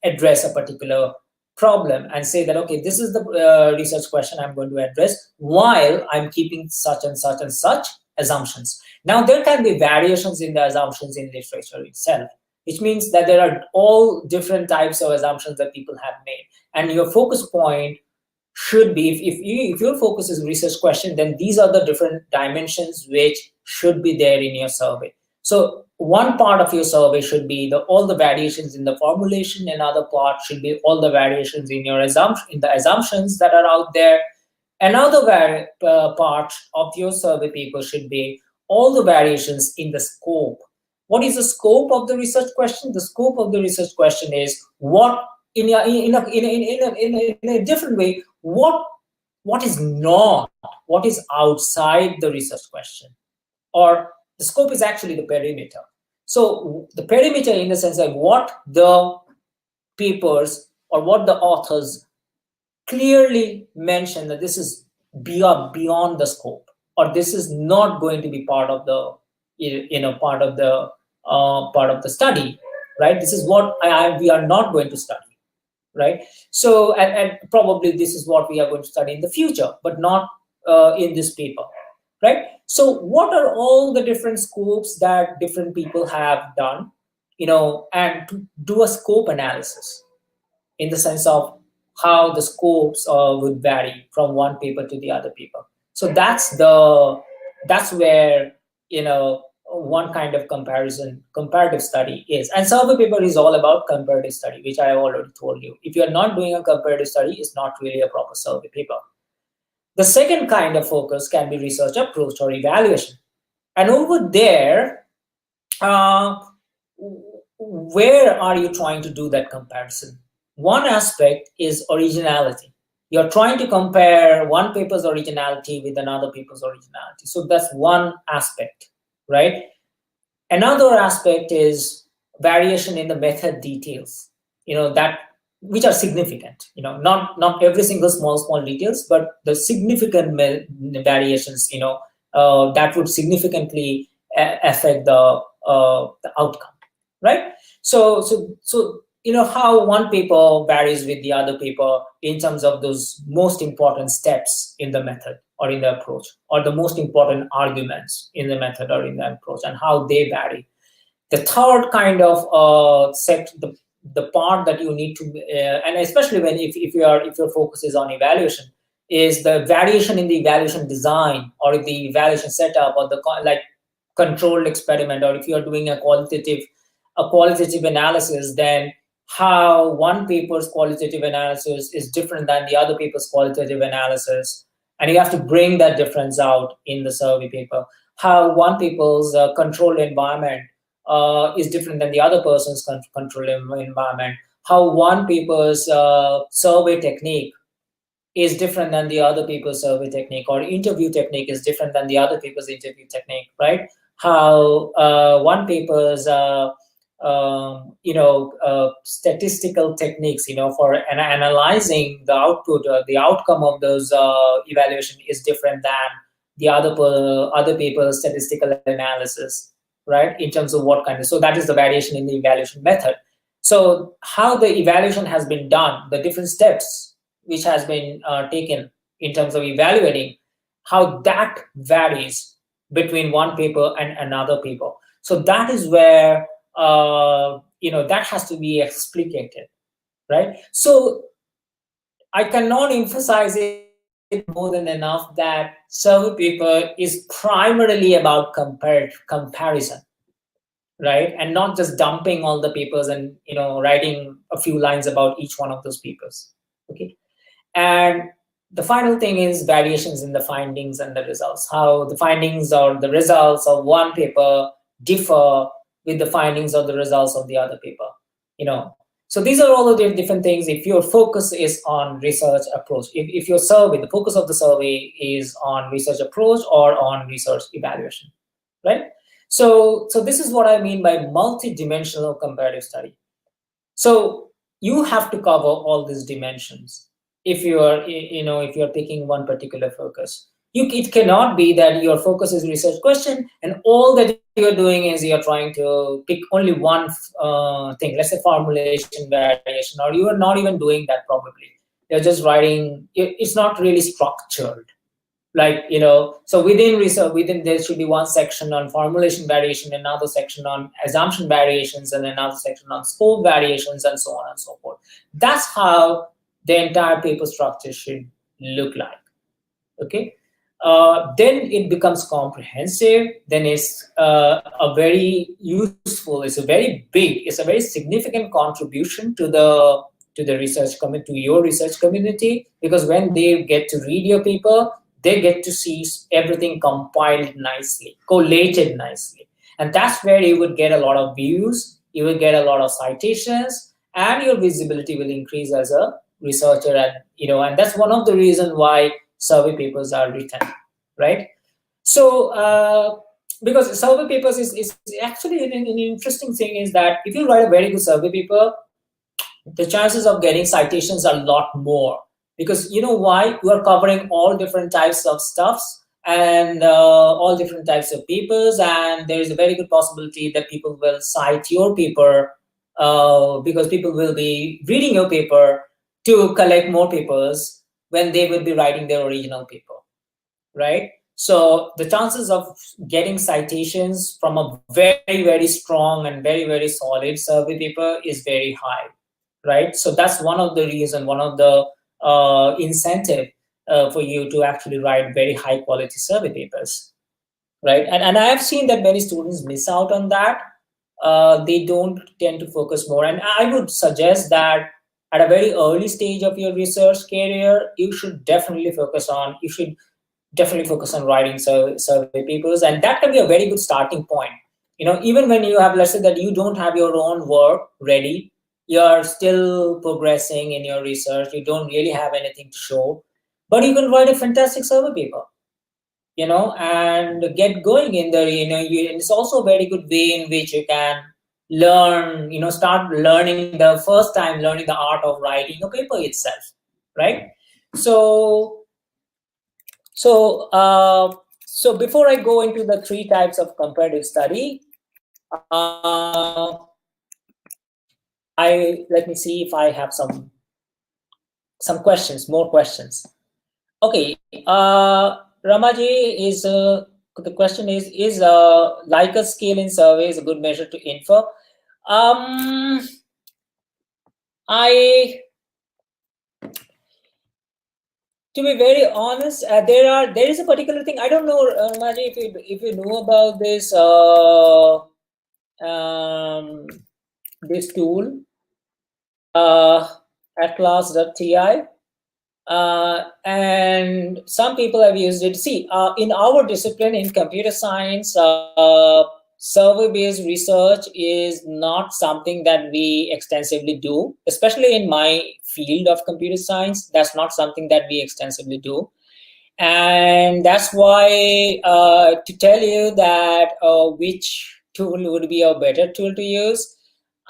address a particular problem and say that, okay, this is the research question I'm going to address while I'm keeping such and such and such assumptions. Now, there can be variations in the assumptions in literature itself, which means that there are all different types of assumptions that people have made. And your focus point should be, if your focus is research question, then these are the different dimensions which should be there in your survey. So one part of your survey should be all the variations in the formulation. Another part should be all the variations in your the assumptions that are out there. Another part of your survey paper should be all the variations in the scope. What is the scope of the research question? The scope of the research question is what, in a different way, what is not, what is outside the research question, or the scope is actually the perimeter. So the perimeter, in the sense of what the papers or what the authors clearly mention that this is beyond the scope, or this is not going to be part of the part of the study, right? This is what we are not going to study, right? So and probably this is what we are going to study in the future, but not in this paper, right? So what are all the different scopes that different people have done, and to do a scope analysis in the sense of how the scopes would vary from one paper to the other paper. So that's where one kind of comparative study is. And survey paper is all about comparative study, which I have already told you. If you're not doing a comparative study, it's not really a proper survey paper. The second kind of focus can be research approach or evaluation. And over there, uh, where are you trying to do that comparison? One aspect is originality. You're trying to compare one paper's originality with another paper's originality. So that's one aspect, right? Another aspect is variation in the method details, that which are significant. Not every single small details, but the significant variations. That would significantly affect the outcome, right? So how one paper varies with the other paper in terms of those most important steps in the method or in the approach, or the most important arguments in the method or in the approach, and how they vary. The third kind of the part that you need to, and especially when if your focus is on evaluation, is the variation in the evaluation design or the evaluation setup, or the like controlled experiment, or if you are doing a qualitative analysis, then how one paper's qualitative analysis is different than the other paper's qualitative analysis, and you have to bring that difference out in the survey paper. How one paper's controlled environment is different than the other person's controlled environment. How one paper's survey technique is different than the other people's survey technique, or interview technique is different than the other people's interview technique, right? How one paper's statistical techniques, for analyzing the output or the outcome of those evaluation is different than the other paper's statistical analysis, right? In terms of what kind of, so that is the variation in the evaluation method. So how the evaluation has been done, the different steps which has been taken in terms of evaluating, how that varies between one paper and another paper. So that is where that has to be explicated, right? So I cannot emphasize it more than enough that survey paper is primarily about comparison, right? And not just dumping all the papers and writing a few lines about each one of those papers. Okay. And the final thing is variations in the findings and the results. How the findings or the results of one paper differ with the findings or the results of the other paper. So these are all the different things. If your focus is on research approach, if your survey, the focus of the survey is on research approach or on research evaluation, right? So this is what I mean by multi-dimensional comparative study. So you have to cover all these dimensions if you're picking one particular focus. It cannot be that your focus is research question and all that you're doing is you're trying to pick only one thing, let's say formulation variation, or you are not even doing that probably. You're just writing, it's not really structured. So within research, there should be one section on formulation variation, another section on assumption variations, and another section on scope variations, and so on and so forth. That's how the entire paper structure should look like. Okay. Then it becomes comprehensive. Then it's a very useful, it's a very significant contribution to the to the research to your research community, because when they get to read your paper, they get to see everything compiled nicely, collated nicely. And that's where you would get a lot of views, you will get a lot of citations, and your visibility will increase as a researcher. And and that's one of the reasons why survey papers are written, right? So because survey papers is actually an interesting thing, is that if you write a very good survey paper, the chances of getting citations are a lot more, because you know why? You are covering all different types of stuffs, and all different types of papers, and there is a very good possibility that people will cite your paper, because people will be reading your paper to collect more papers when they will be writing their original paper, right? So the chances of getting citations from a very, very strong and very, very solid survey paper is very high, right? So that's one of the reason, one of the incentive for you to actually write very high quality survey papers, right? And I have seen that many students miss out on that. They don't tend to focus more. And I would suggest that at a very early stage of your research career, you should definitely focus on writing survey papers, and that can be a very good starting point. Even when you have, let's say that you don't have your own work ready, you're still progressing in your research, you don't really have anything to show, but you can write a fantastic survey paper, and get going in there. And it's also a very good way in which you can learn, start learning the first time, learning the art of writing a paper itself, right? So so uh, so before I go into the three types of comparative study, I let me see if I have some questions, more questions. Okay, Ramaji is the question is like a scale in surveys a good measure to infer? Um, I To be very honest, there is a particular thing. I don't know, Ramaji, if you know about um, this tool, uh, atlas.ti. And some people have used it. See, in our discipline in computer science, survey-based research is not something that we extensively do, especially in my field of computer science. That's not something that we extensively do. And that's why, to tell you that which tool would be a better tool to use,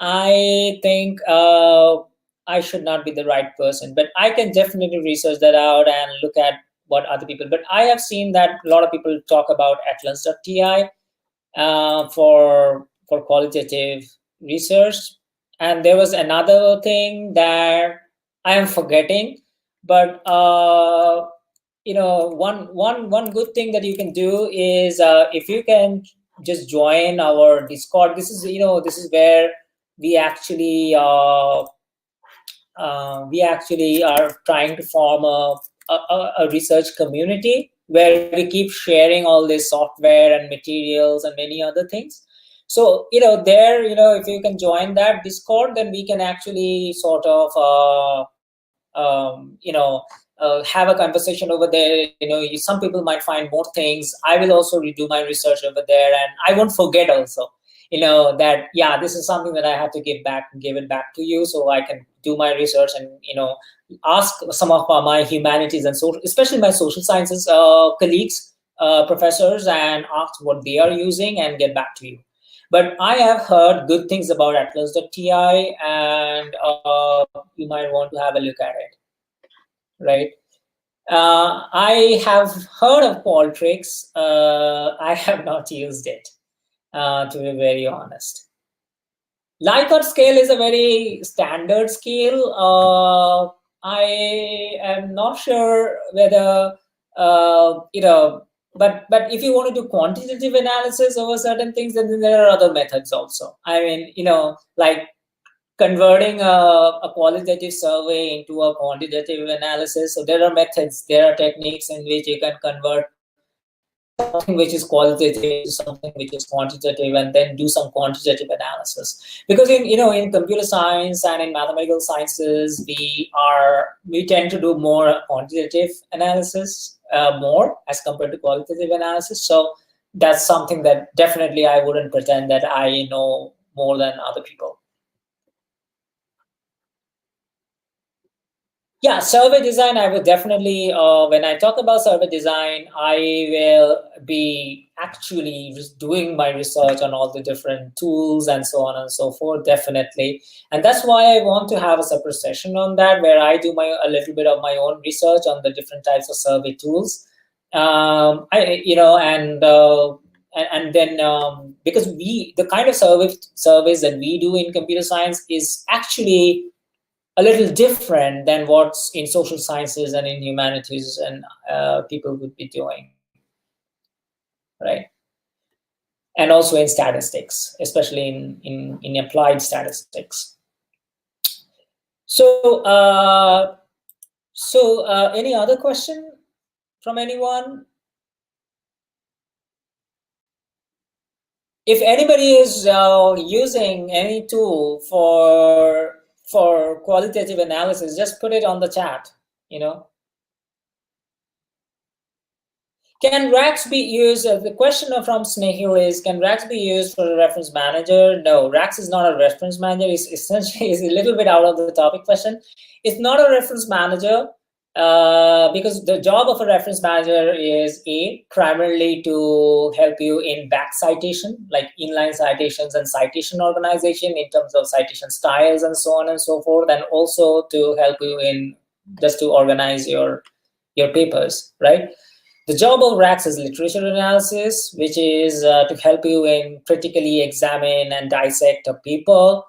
I think I should not be the right person, but I can definitely research that out and look at what other people. But I have seen that a lot of people talk about atlas.ti for qualitative research, and there was another thing that I am forgetting. But one good thing that you can do is, if you can just join our Discord. This is where we actually are trying to form a research community where we keep sharing all this software and materials and many other things. So there, if you can join that Discord, then we can actually sort of have a conversation over there. Some people might find more things. I will also redo my research over there, and I won't forget also, that, yeah, this is something that I have to give it back to you, so I can do my research and ask some of my humanities and social, especially my social sciences colleagues, professors, and ask what they are using and get back to you. But I have heard good things about atlas.ti, and you might want to have a look at it, right? I have heard of Qualtrics. I have not used it, to be very honest. Likert scale is a very standard scale. I am not sure whether, but if you want to do quantitative analysis over certain things, then there are other methods also. I mean, like converting a qualitative survey into a quantitative analysis. So there are methods, there are techniques in which you can convert something which is qualitative to something which is quantitative, and then do some quantitative analysis. Because in computer science and in mathematical sciences, we tend to do more quantitative analysis, more as compared to qualitative analysis. So that's something that definitely I wouldn't pretend that I know more than other people. Yeah, survey design, I would definitely, when I talk about survey design, I will be actually doing my research on all the different tools and so on and so forth, definitely. And that's why I want to have a separate session on that, where I do a little bit of my own research on the different types of survey tools. I, you know, and then because the kind of surveys that we do in computer science is actually a little different than what's in social sciences and in humanities and people would be doing, right? And also in statistics, especially in applied statistics. So, any other question from anyone? If anybody is using any tool for qualitative analysis, just put it on the chat. You know. Can Rax be used? The question from Snehil is, can Rax be used for a reference manager? No, Rax is not a reference manager. It's essentially is a little bit out of the topic question. It's not a reference manager because the job of a reference manager is primarily to help you in back citation, like inline citations and citation organization in terms of citation styles and so on and so forth, and also to help you in just to organize your papers, right? The job of Rax is literature analysis, which is to help you in critically examine and dissect a paper,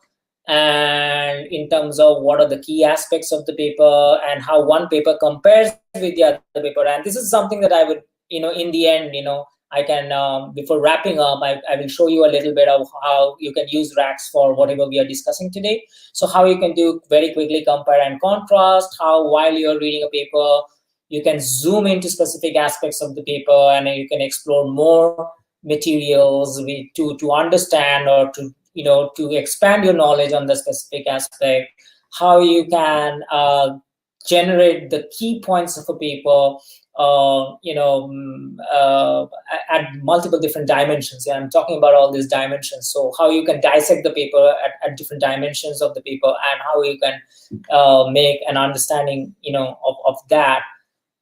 and in terms of what are the key aspects of the paper and how one paper compares with the other paper. And this is something that I would, in the end, I can, before wrapping up, I will show you a little bit of how you can use Rax for whatever we are discussing today. So how you can do very quickly compare and contrast, how while you're reading a paper, you can zoom into specific aspects of the paper and you can explore more materials to understand or to expand your knowledge on the specific aspect, how you can generate the key points of a paper at multiple different dimensions. And I'm talking about all these dimensions. So how you can dissect the paper at different dimensions of the paper, and how you can make an understanding of that.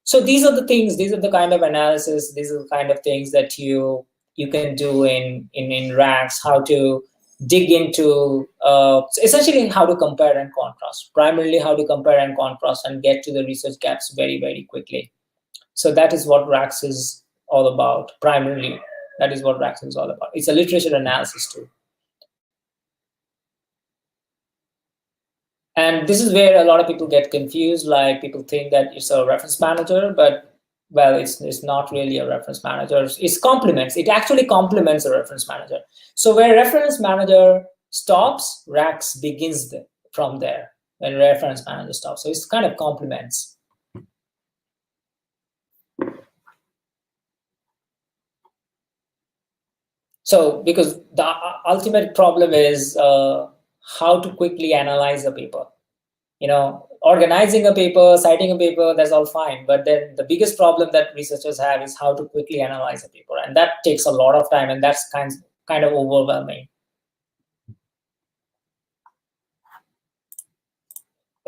So these are the things, these are the kind of analysis, these are the kind of things that you can do in Rax, how to dig into essentially how to compare and contrast, primarily how to compare and contrast and get to the research gaps very, very quickly. So that is what Rax is all about, primarily. That is what Rax is all about. It's a literature analysis tool. And this is where a lot of people get confused. Like people think that it's a reference manager, but well, it's not really a reference manager. It actually complements a reference manager. So where reference manager stops, Rax begins from there. When reference manager stops, so it's kind of complements. So because the ultimate problem is how to quickly analyze a paper. Organizing a paper, citing a paper, that's all fine. But then the biggest problem that researchers have is how to quickly analyze a paper. And that takes a lot of time, and that's kind of overwhelming.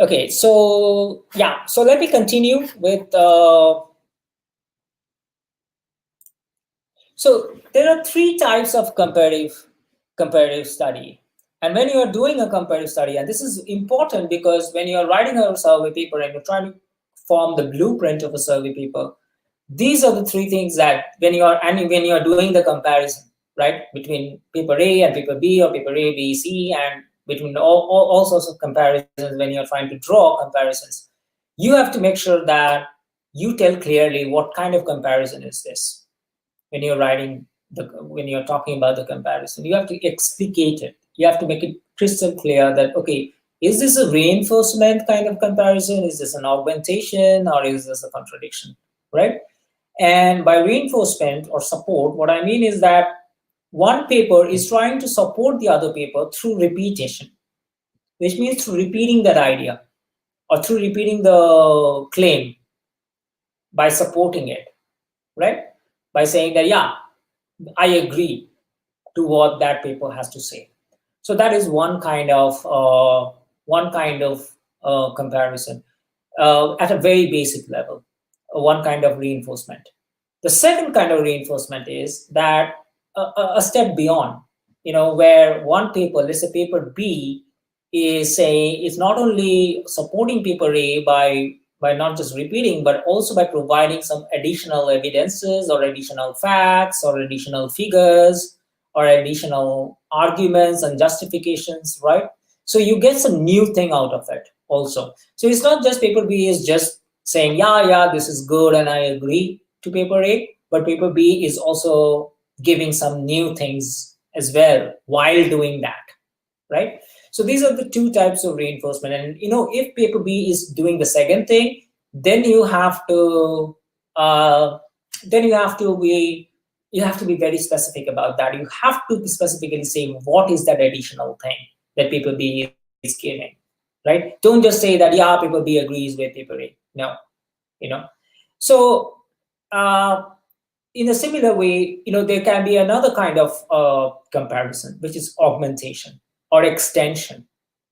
Okay, so yeah, so let me continue with, so there are three types of comparative study. And when you are doing a comparative study, and this is important because when you are writing a survey paper and you're trying to form the blueprint of a survey paper, these are the three things that when you are doing the comparison, right, between paper A and paper B, or paper A, B, C, and between all sorts of comparisons, when you're trying to draw comparisons, you have to make sure that you tell clearly what kind of comparison is this. When you're talking about the comparison, you have to explicate it. You have to make it crystal clear that, okay, is this a reinforcement kind of comparison? Is this an augmentation, or is this a contradiction, right? And by reinforcement or support, what I mean is that one paper is trying to support the other paper through repetition, which means through repeating that idea or through repeating the claim by supporting it, right? By saying that, yeah, I agree to what that paper has to say. So that is one kind of comparison at a very basic level, one kind of reinforcement. The second kind of reinforcement is that a step beyond, where one paper, let's say paper B, is not only supporting paper A by not just repeating, but also by providing some additional evidences or additional facts or additional figures or additional arguments and justifications, right? So you get some new thing out of it also. So it's not just paper B is just saying, yeah, this is good and I agree to paper A, but paper B is also giving some new things as well while doing that, right? So these are the two types of reinforcement. And if paper B is doing the second thing, then you have to uh, you have to be very specific about that. You have to specifically say what is that additional thing that paper B is giving, right? Don't just say that, yeah, paper B agrees with paper A. No, you know. So uh, in a similar way, there can be another kind of comparison, which is augmentation or extension.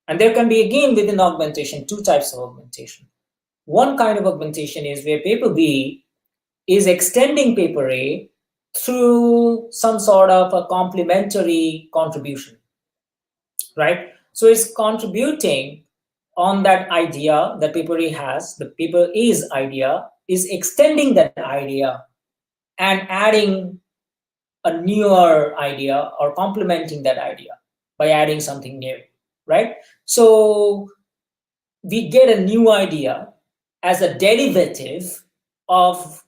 And there can be, again, within augmentation, two types of augmentation. One kind of augmentation is where paper B is extending paper A through some sort of a complementary contribution, right? So it's contributing on that idea that paper A has, the paper A's idea is extending that idea and adding a newer idea or complementing that idea by adding something new, right? So we get a new idea as a derivative of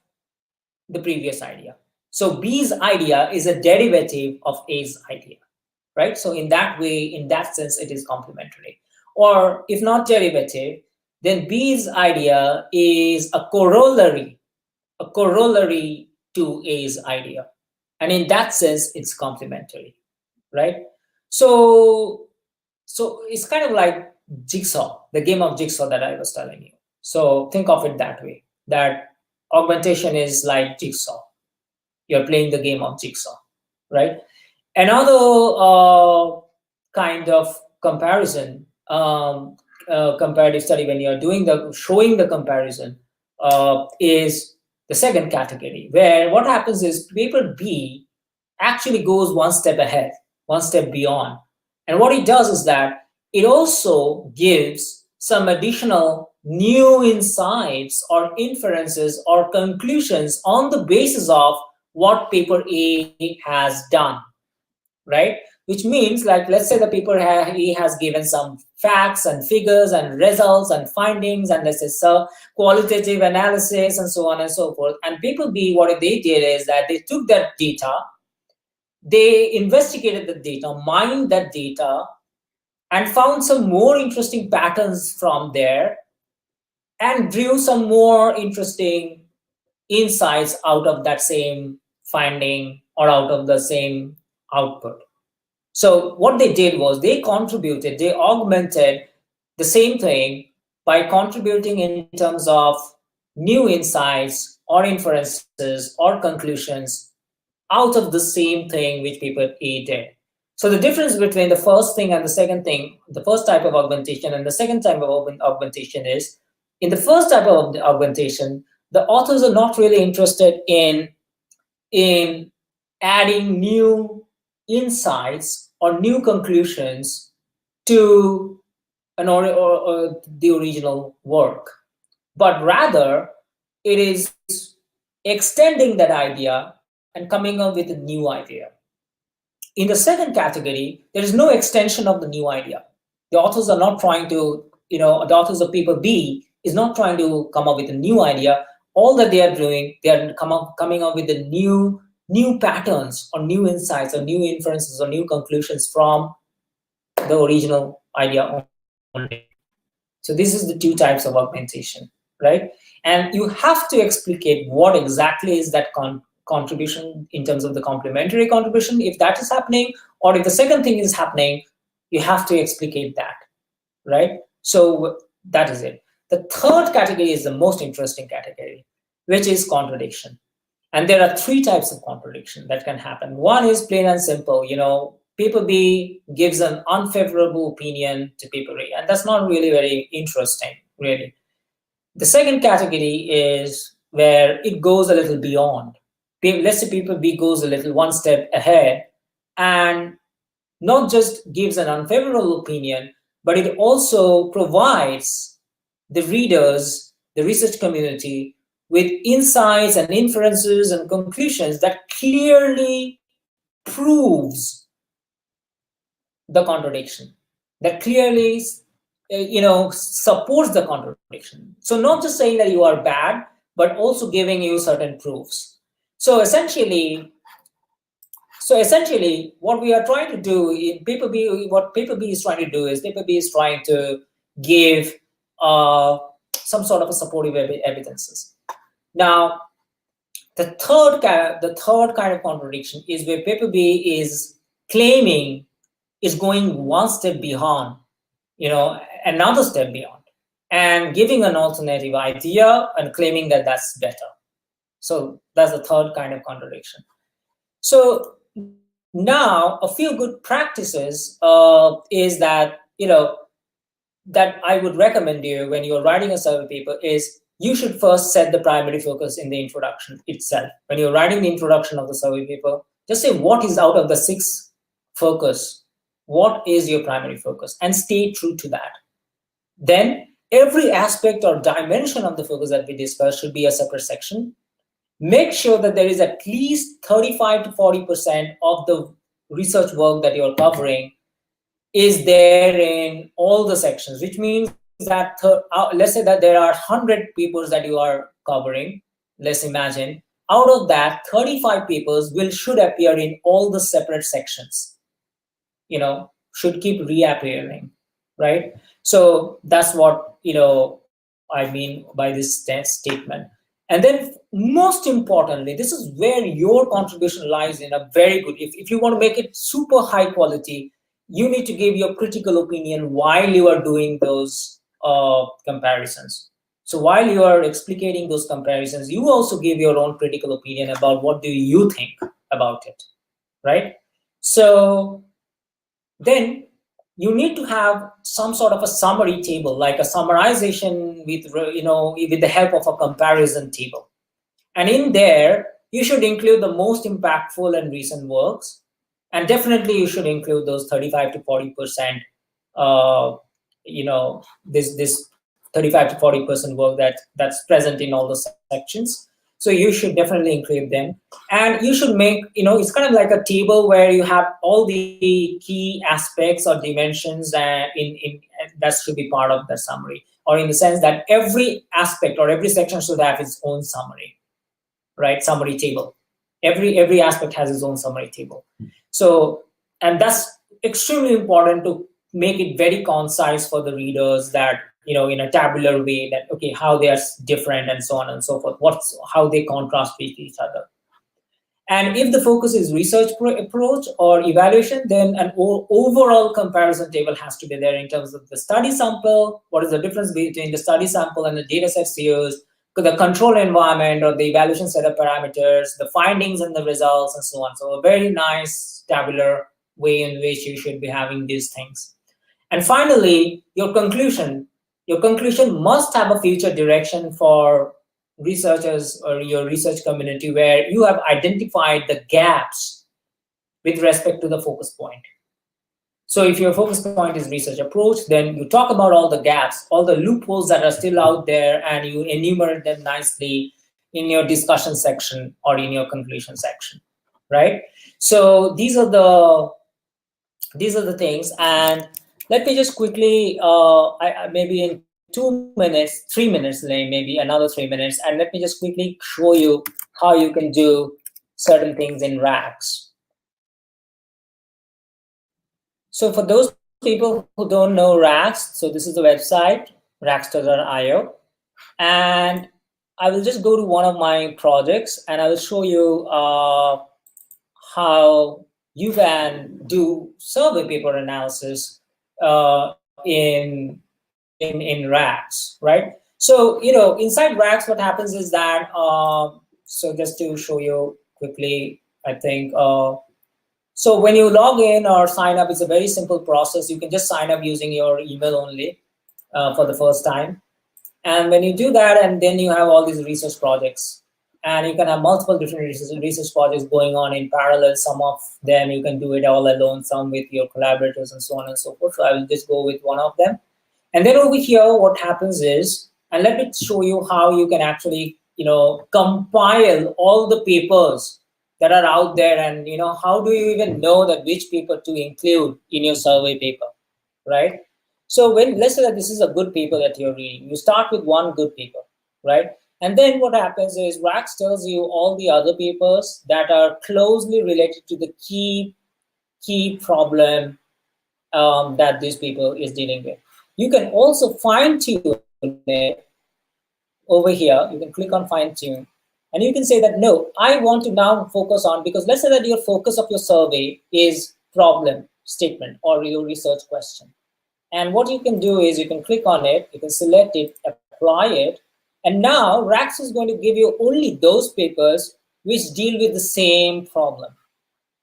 the previous idea. So B's idea is a derivative of A's idea, right? So in that way, in that sense, it is complementary. Or if not derivative, then B's idea is a corollary to A's idea. And in that sense, it's complementary, right? So it's kind of like jigsaw, the game of jigsaw that I was telling you. So think of it that way, that augmentation is like jigsaw. You're playing the game of jigsaw, right? Another kind of comparison, comparative study, when you're doing showing the comparison, is the second category, where what happens is paper B actually goes one step ahead, one step beyond. And what it does is that it also gives some additional new insights or inferences or conclusions on the basis of what paper A has done, right? Which means, like, let's say the paper A has given some facts and figures and results and findings, and let's say qualitative analysis and so on and so forth. And paper B, what they did is that they took that data, they investigated the data, mined that data, and found some more interesting patterns from there and drew some more interesting insights out of that same finding or out of the same output. So what they did was they augmented the same thing by contributing in terms of new insights or inferences or conclusions out of the same thing which paper A did. So the difference between the first thing and the second thing, the first type of augmentation and the second type of augmentation is, in the first type of augmentation, the authors are not really interested in adding new insights or new conclusions to or the original work, but rather it is extending that idea and coming up with a new idea. In the second category, there is no extension of the new idea. The authors are not trying to, the authors of paper B is not trying to come up with a new idea. All that they are doing, they are coming up with the new patterns or new insights or new inferences or new conclusions from the original idea only. So this is the two types of augmentation, right? right? And you have to explicate what exactly is that contribution in terms of the complementary contribution, if that is happening, or if the second thing is happening, you have to explicate that, right? So that is it. The third category is the most interesting category, which is contradiction. And there are three types of contradiction that can happen. One is plain and simple, paper B gives an unfavorable opinion to paper A, and that's not really very interesting, really. The second category is where it goes a little beyond. Let's say paper B goes a little one step ahead and not just gives an unfavorable opinion, but it also provides the readers, the research community, with insights and inferences and conclusions that clearly proves the contradiction, that clearly supports the contradiction. So not just saying that you are bad, but also giving you certain proofs. So essentially, what we are trying to do in paper B, what paper B is trying to do is paper B is trying to give some sort of a supportive evidences. Now, the third kind of contradiction is where paper B is claiming, is going one step beyond, another step beyond, and giving an alternative idea and claiming that that's better. So that's the third kind of contradiction. So now, a few good practices is that, that I would recommend you when you're writing a survey paper is you should first set the primary focus in the introduction itself. When you're writing the introduction of the survey paper, just say what is out of the 6 focus, what is your primary focus, and stay true to that. Then every aspect or dimension of the focus that we discussed should be a separate section. Make sure that there is at least 35 to 40% of the research work that you're covering is there in all the sections, which means that let's say that there are 100 papers that you are covering. Let's imagine out of that 35 papers should appear in all the separate sections, should keep reappearing, right? So that's what I mean by this statement. And then most importantly, this is where your contribution lies in a very good, if you want to make it super high quality, you need to give your critical opinion while you are doing those comparisons. So while you are explicating those comparisons, you also give your own critical opinion about what do you think about it, right? So then you need to have some sort of a summary table, like a summarization with the help of a comparison table. And in there, you should include the most impactful and recent works. And definitely you should include those 35 to 40%, this 35 to 40% work that's present in all the sections. So you should definitely include them. And you should make, it's kind of like a table where you have all the key aspects or dimensions that should be part of the summary, or in the sense that every aspect or every section should have its own summary, right? Summary table. Every aspect has its own summary table. So, and that's extremely important to make it very concise for the readers, that in a tabular way, that okay, how they are different and so on and so forth, how they contrast with each other. And if the focus is research approach or evaluation, then an overall comparison table has to be there in terms of the study sample, what is the difference between the study sample and the data sets used, the control environment or the evaluation set of parameters, the findings and the results, and so on. So a very nice tabular way in which you should be having these things. And finally, your conclusion. Your conclusion must have a future direction for researchers or your research community, where you have identified the gaps with respect to the focus point. So if your focus point is research approach, then you talk about all the gaps, all the loopholes that are still out there, and you enumerate them nicely in your discussion section or in your conclusion section, right? So these are the things. And let me just quickly, maybe in 2 minutes, 3 minutes, maybe another 3 minutes, and let me just quickly show you how you can do certain things in Rax. So for those people who don't know Rax, so this is the website, Raxter.io. And I will just go to one of my projects and I will show you how you can do survey paper analysis in Rax, right? So inside Rax, what happens is that so just to show you quickly, I think so when you log in or sign up, it's a very simple process. You can just sign up using your email only for the first time. And when you do that, and then you have all these research projects, and you can have multiple different research projects going on in parallel. Some of them you can do it all alone, some with your collaborators, and so on and so forth. So I will just go with one of them. And then over here, what happens is, and let me show you how you can actually, compile all the papers that are out there, and how do you even know that which paper to include in your survey paper, right? So when let's say that this is a good paper that you're reading, you start with one good paper, right? And then what happens is Rax tells you all the other papers that are closely related to the key problem that this paper is dealing with. You can also fine tune it over here. You can click on fine tune, and you can say that no, I want to now focus on, because let's say that your focus of your survey is problem statement or your research question. And what you can do is you can click on it, you can select it, apply it, and now Rax is going to give you only those papers which deal with the same problem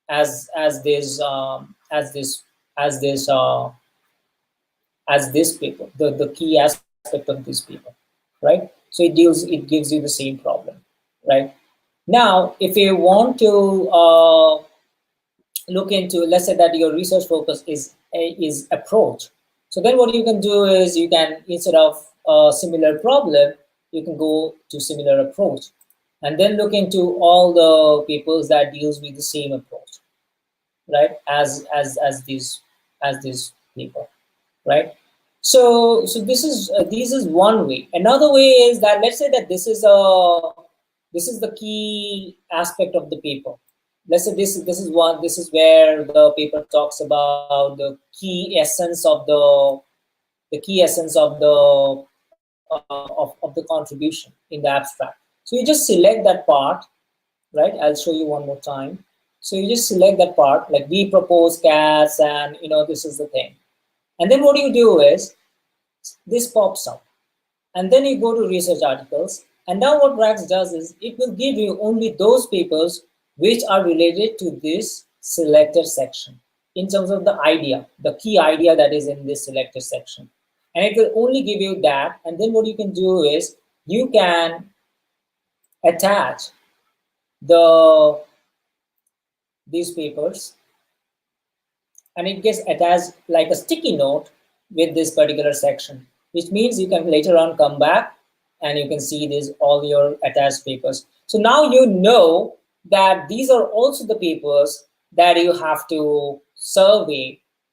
as this paper, the key aspect of this paper, right? So it gives you the same problem, right? Now, if you want to look into, let's say that your research focus is approach. So then what you can do is you can, instead of a similar problem, you can go to similar approach, and then look into all the papers that deals with the same approach, right? As this paper, right? So this is one way. Another way is that, let's say that this is the key aspect of the paper. Let's say this is where the paper talks about the key essence of of the contribution in the abstract. So you just select that part, right? I'll show you one more time. So you just select that part, like we propose cats, and this is the thing. And then what you do is this pops up, and then you go to research articles, and now what Rax does is it will give you only those papers which are related to this selected section in terms of the key idea that is in this selected section, and it will only give you that. And then what you can do is you can attach the these papers, and it gets attached like a sticky note with this particular section, which means you can later on come back and you can see this all your attached papers. So now you know that these are also the papers that you have to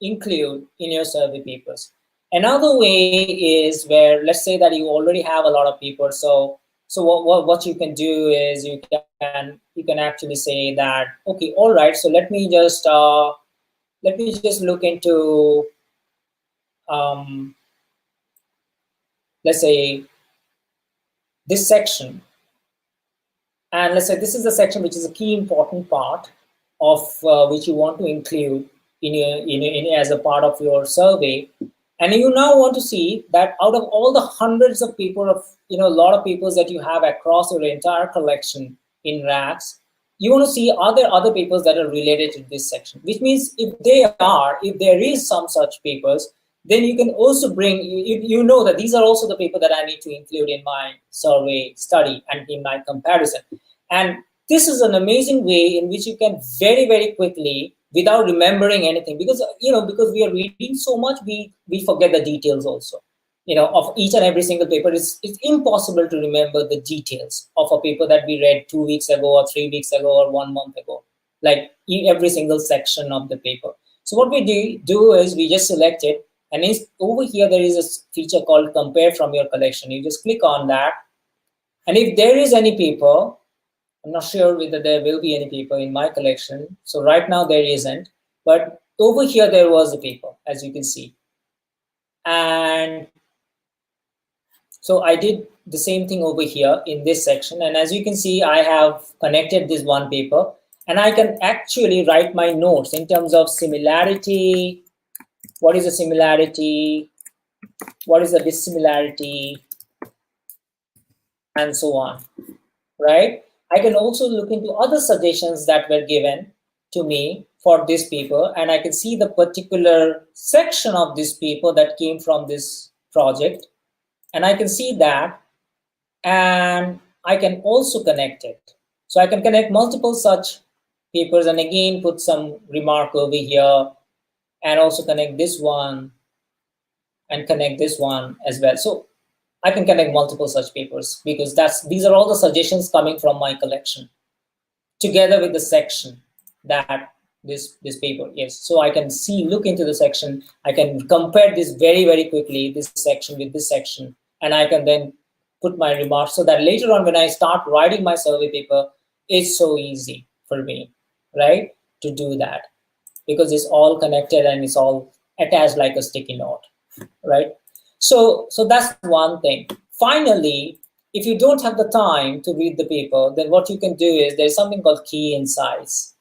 include in your survey papers. Another way is where, let's say that you already have a lot of papers. So what you can do is you can actually say that, okay, all right, so let me just look into, let's say, this section. And let's say this is the section which is a key important part of which you want to include as a part of your survey. And you now want to see that out of all the hundreds of people of, a lot of papers that you have across your entire collection in Rax, you want to see are there other papers that are related to this section, which means if there is some such papers, then you can also bring, you know that these are also the paper that I need to include in my survey study and in my comparison. And this is an amazing way in which you can very, very quickly, without remembering anything, because because we are reading so much, we forget the details also, of each and every single paper. It's impossible to remember the details of a paper that we read 2 weeks ago or 3 weeks ago or 1 month ago, like every single section of the paper. So what we do is we just select it, and over here there is a feature called compare from your collection. You just click on that, and if there is any paper, I'm not sure whether there will be any paper in my collection. So right now there isn't, but over here there was a paper, as you can see. And So I did the same thing over here in this section. And as you can see, I have connected this one paper, and I can actually write my notes in terms of similarity. What is the similarity? What is the dissimilarity? And so on, right? I can also look into other suggestions that were given to me for this paper, and I can see the particular section of this paper that came from this project, and I can see that, and I can also connect it. So I can connect multiple such papers and again put some remark over here and also connect this one and connect this one as well. So I can connect multiple such papers because these are all the suggestions coming from my collection together with the section that this paper is. So I can look into the section. I can compare this very quickly, this section with this section, and I can then put my remarks so that later on when I start writing my survey paper, it's so easy for me, right, to do that because it's all connected and it's all attached like a sticky note, right? So that's one thing. Finally, if you don't have the time to read the paper, then what you can do is there's something called key insights.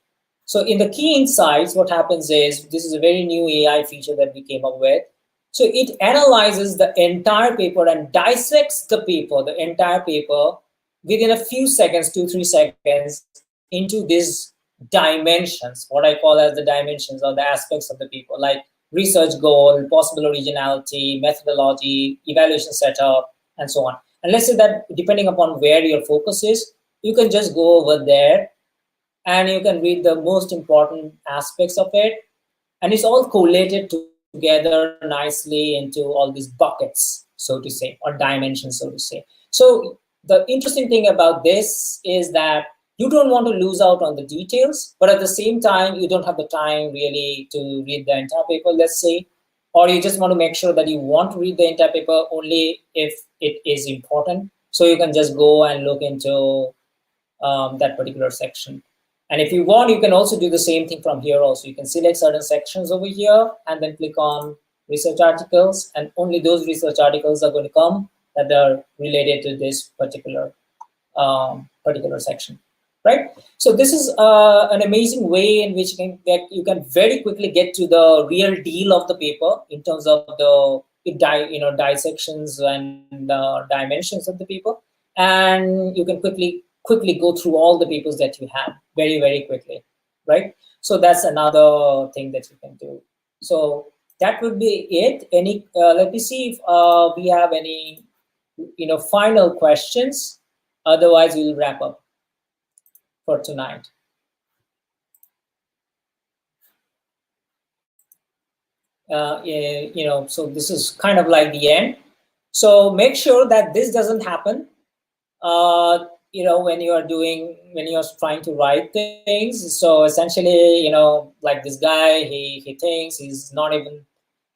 So in the key insights, what happens is this is a very new AI feature that we came up with. So it analyzes the entire paper and dissects the entire paper within a few seconds, 2-3 seconds, into these dimensions, what I call as the dimensions or the aspects of the paper, like research goal, possible originality, methodology, evaluation setup, and so on. And let's say that depending upon where your focus is, you can just go over there and you can read the most important aspects of it. And it's all collated together nicely into all these buckets, so to say, or dimensions, so to say. So the interesting thing about this is that you don't want to lose out on the details, but at the same time, you don't have the time really to read the entire paper, let's say, or you just want to make sure that you want to read the entire paper only if it is important. So you can just go and look into that particular section. And if you want, you can also do the same thing from here also. You can select certain sections over here and then click on research articles, and only those research articles are going to come that are related to this particular section, right? So this is an amazing way in which you can very quickly get to the real deal of the paper in terms of the dissections and dimensions of the paper, and you can quickly go through all the papers that you have very quickly, right? So that's another thing that you can do. So that would be it. Let me see if we have any final questions. Otherwise, we'll wrap up for tonight. So this is kind of like the end. So make sure that this doesn't happen. When you're trying to write things. So essentially, like this guy, he thinks he's not even,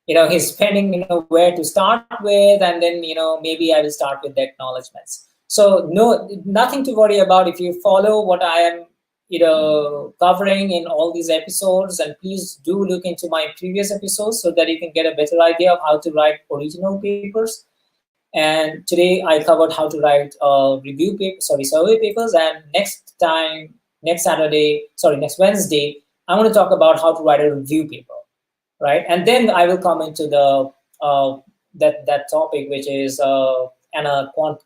he's spending, where to start with, and then, maybe I will start with the acknowledgements. So nothing to worry about if you follow what I am, covering in all these episodes, and please do look into my previous episodes so that you can get a better idea of how to write original papers. And today I covered how to write survey papers. And next Wednesday, I'm going to talk about how to write a review paper, right? And then I will come into the that topic, which is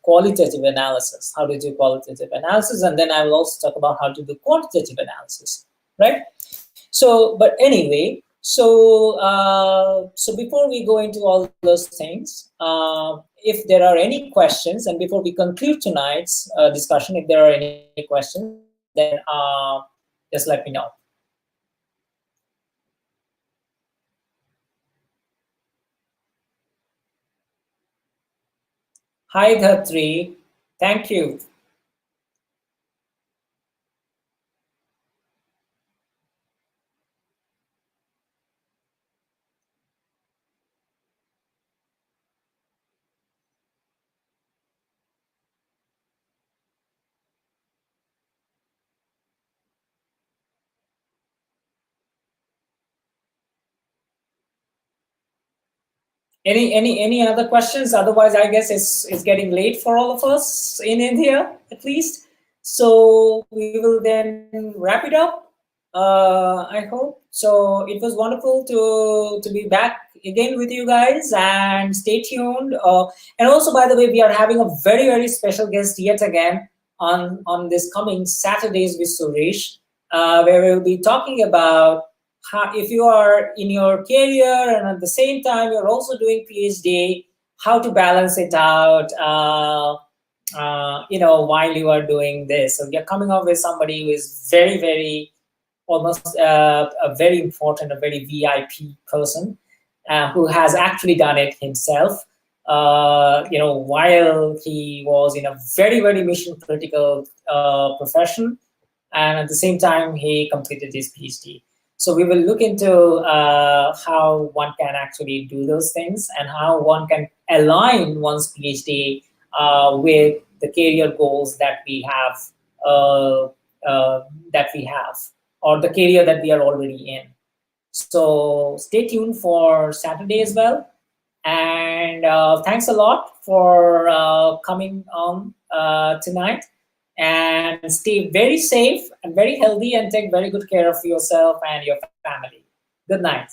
qualitative analysis, how to do qualitative analysis, and then I will also talk about how to do quantitative analysis, right? So, but anyway, so before we go into all those things, if there are any questions, and before we conclude tonight's discussion, if there are any questions, then just let me know. Hi, Dhatri. Thank you. Any other questions? Otherwise, I guess it's getting late for all of us in India, at least. So we will then wrap it up. I hope so. It was wonderful to be back again with you guys, and stay tuned. And also, by the way, we are having a very special guest yet again on this coming Saturdays with Sourish, where we'll be talking about how, if you are in your career and at the same time you're also doing PhD, how to balance it out, while you are doing this. So you're coming up with somebody who is very almost a very important, a very VIP person who has actually done it himself. While he was in a very mission critical profession, and at the same time he completed his PhD. So we will look into how one can actually do those things and how one can align one's PhD with the career goals uh, that we have, or the career that we are already in. So stay tuned for Saturday as well. And thanks a lot for coming on tonight. And stay very safe and very healthy, and take very good care of yourself and your family. Good night.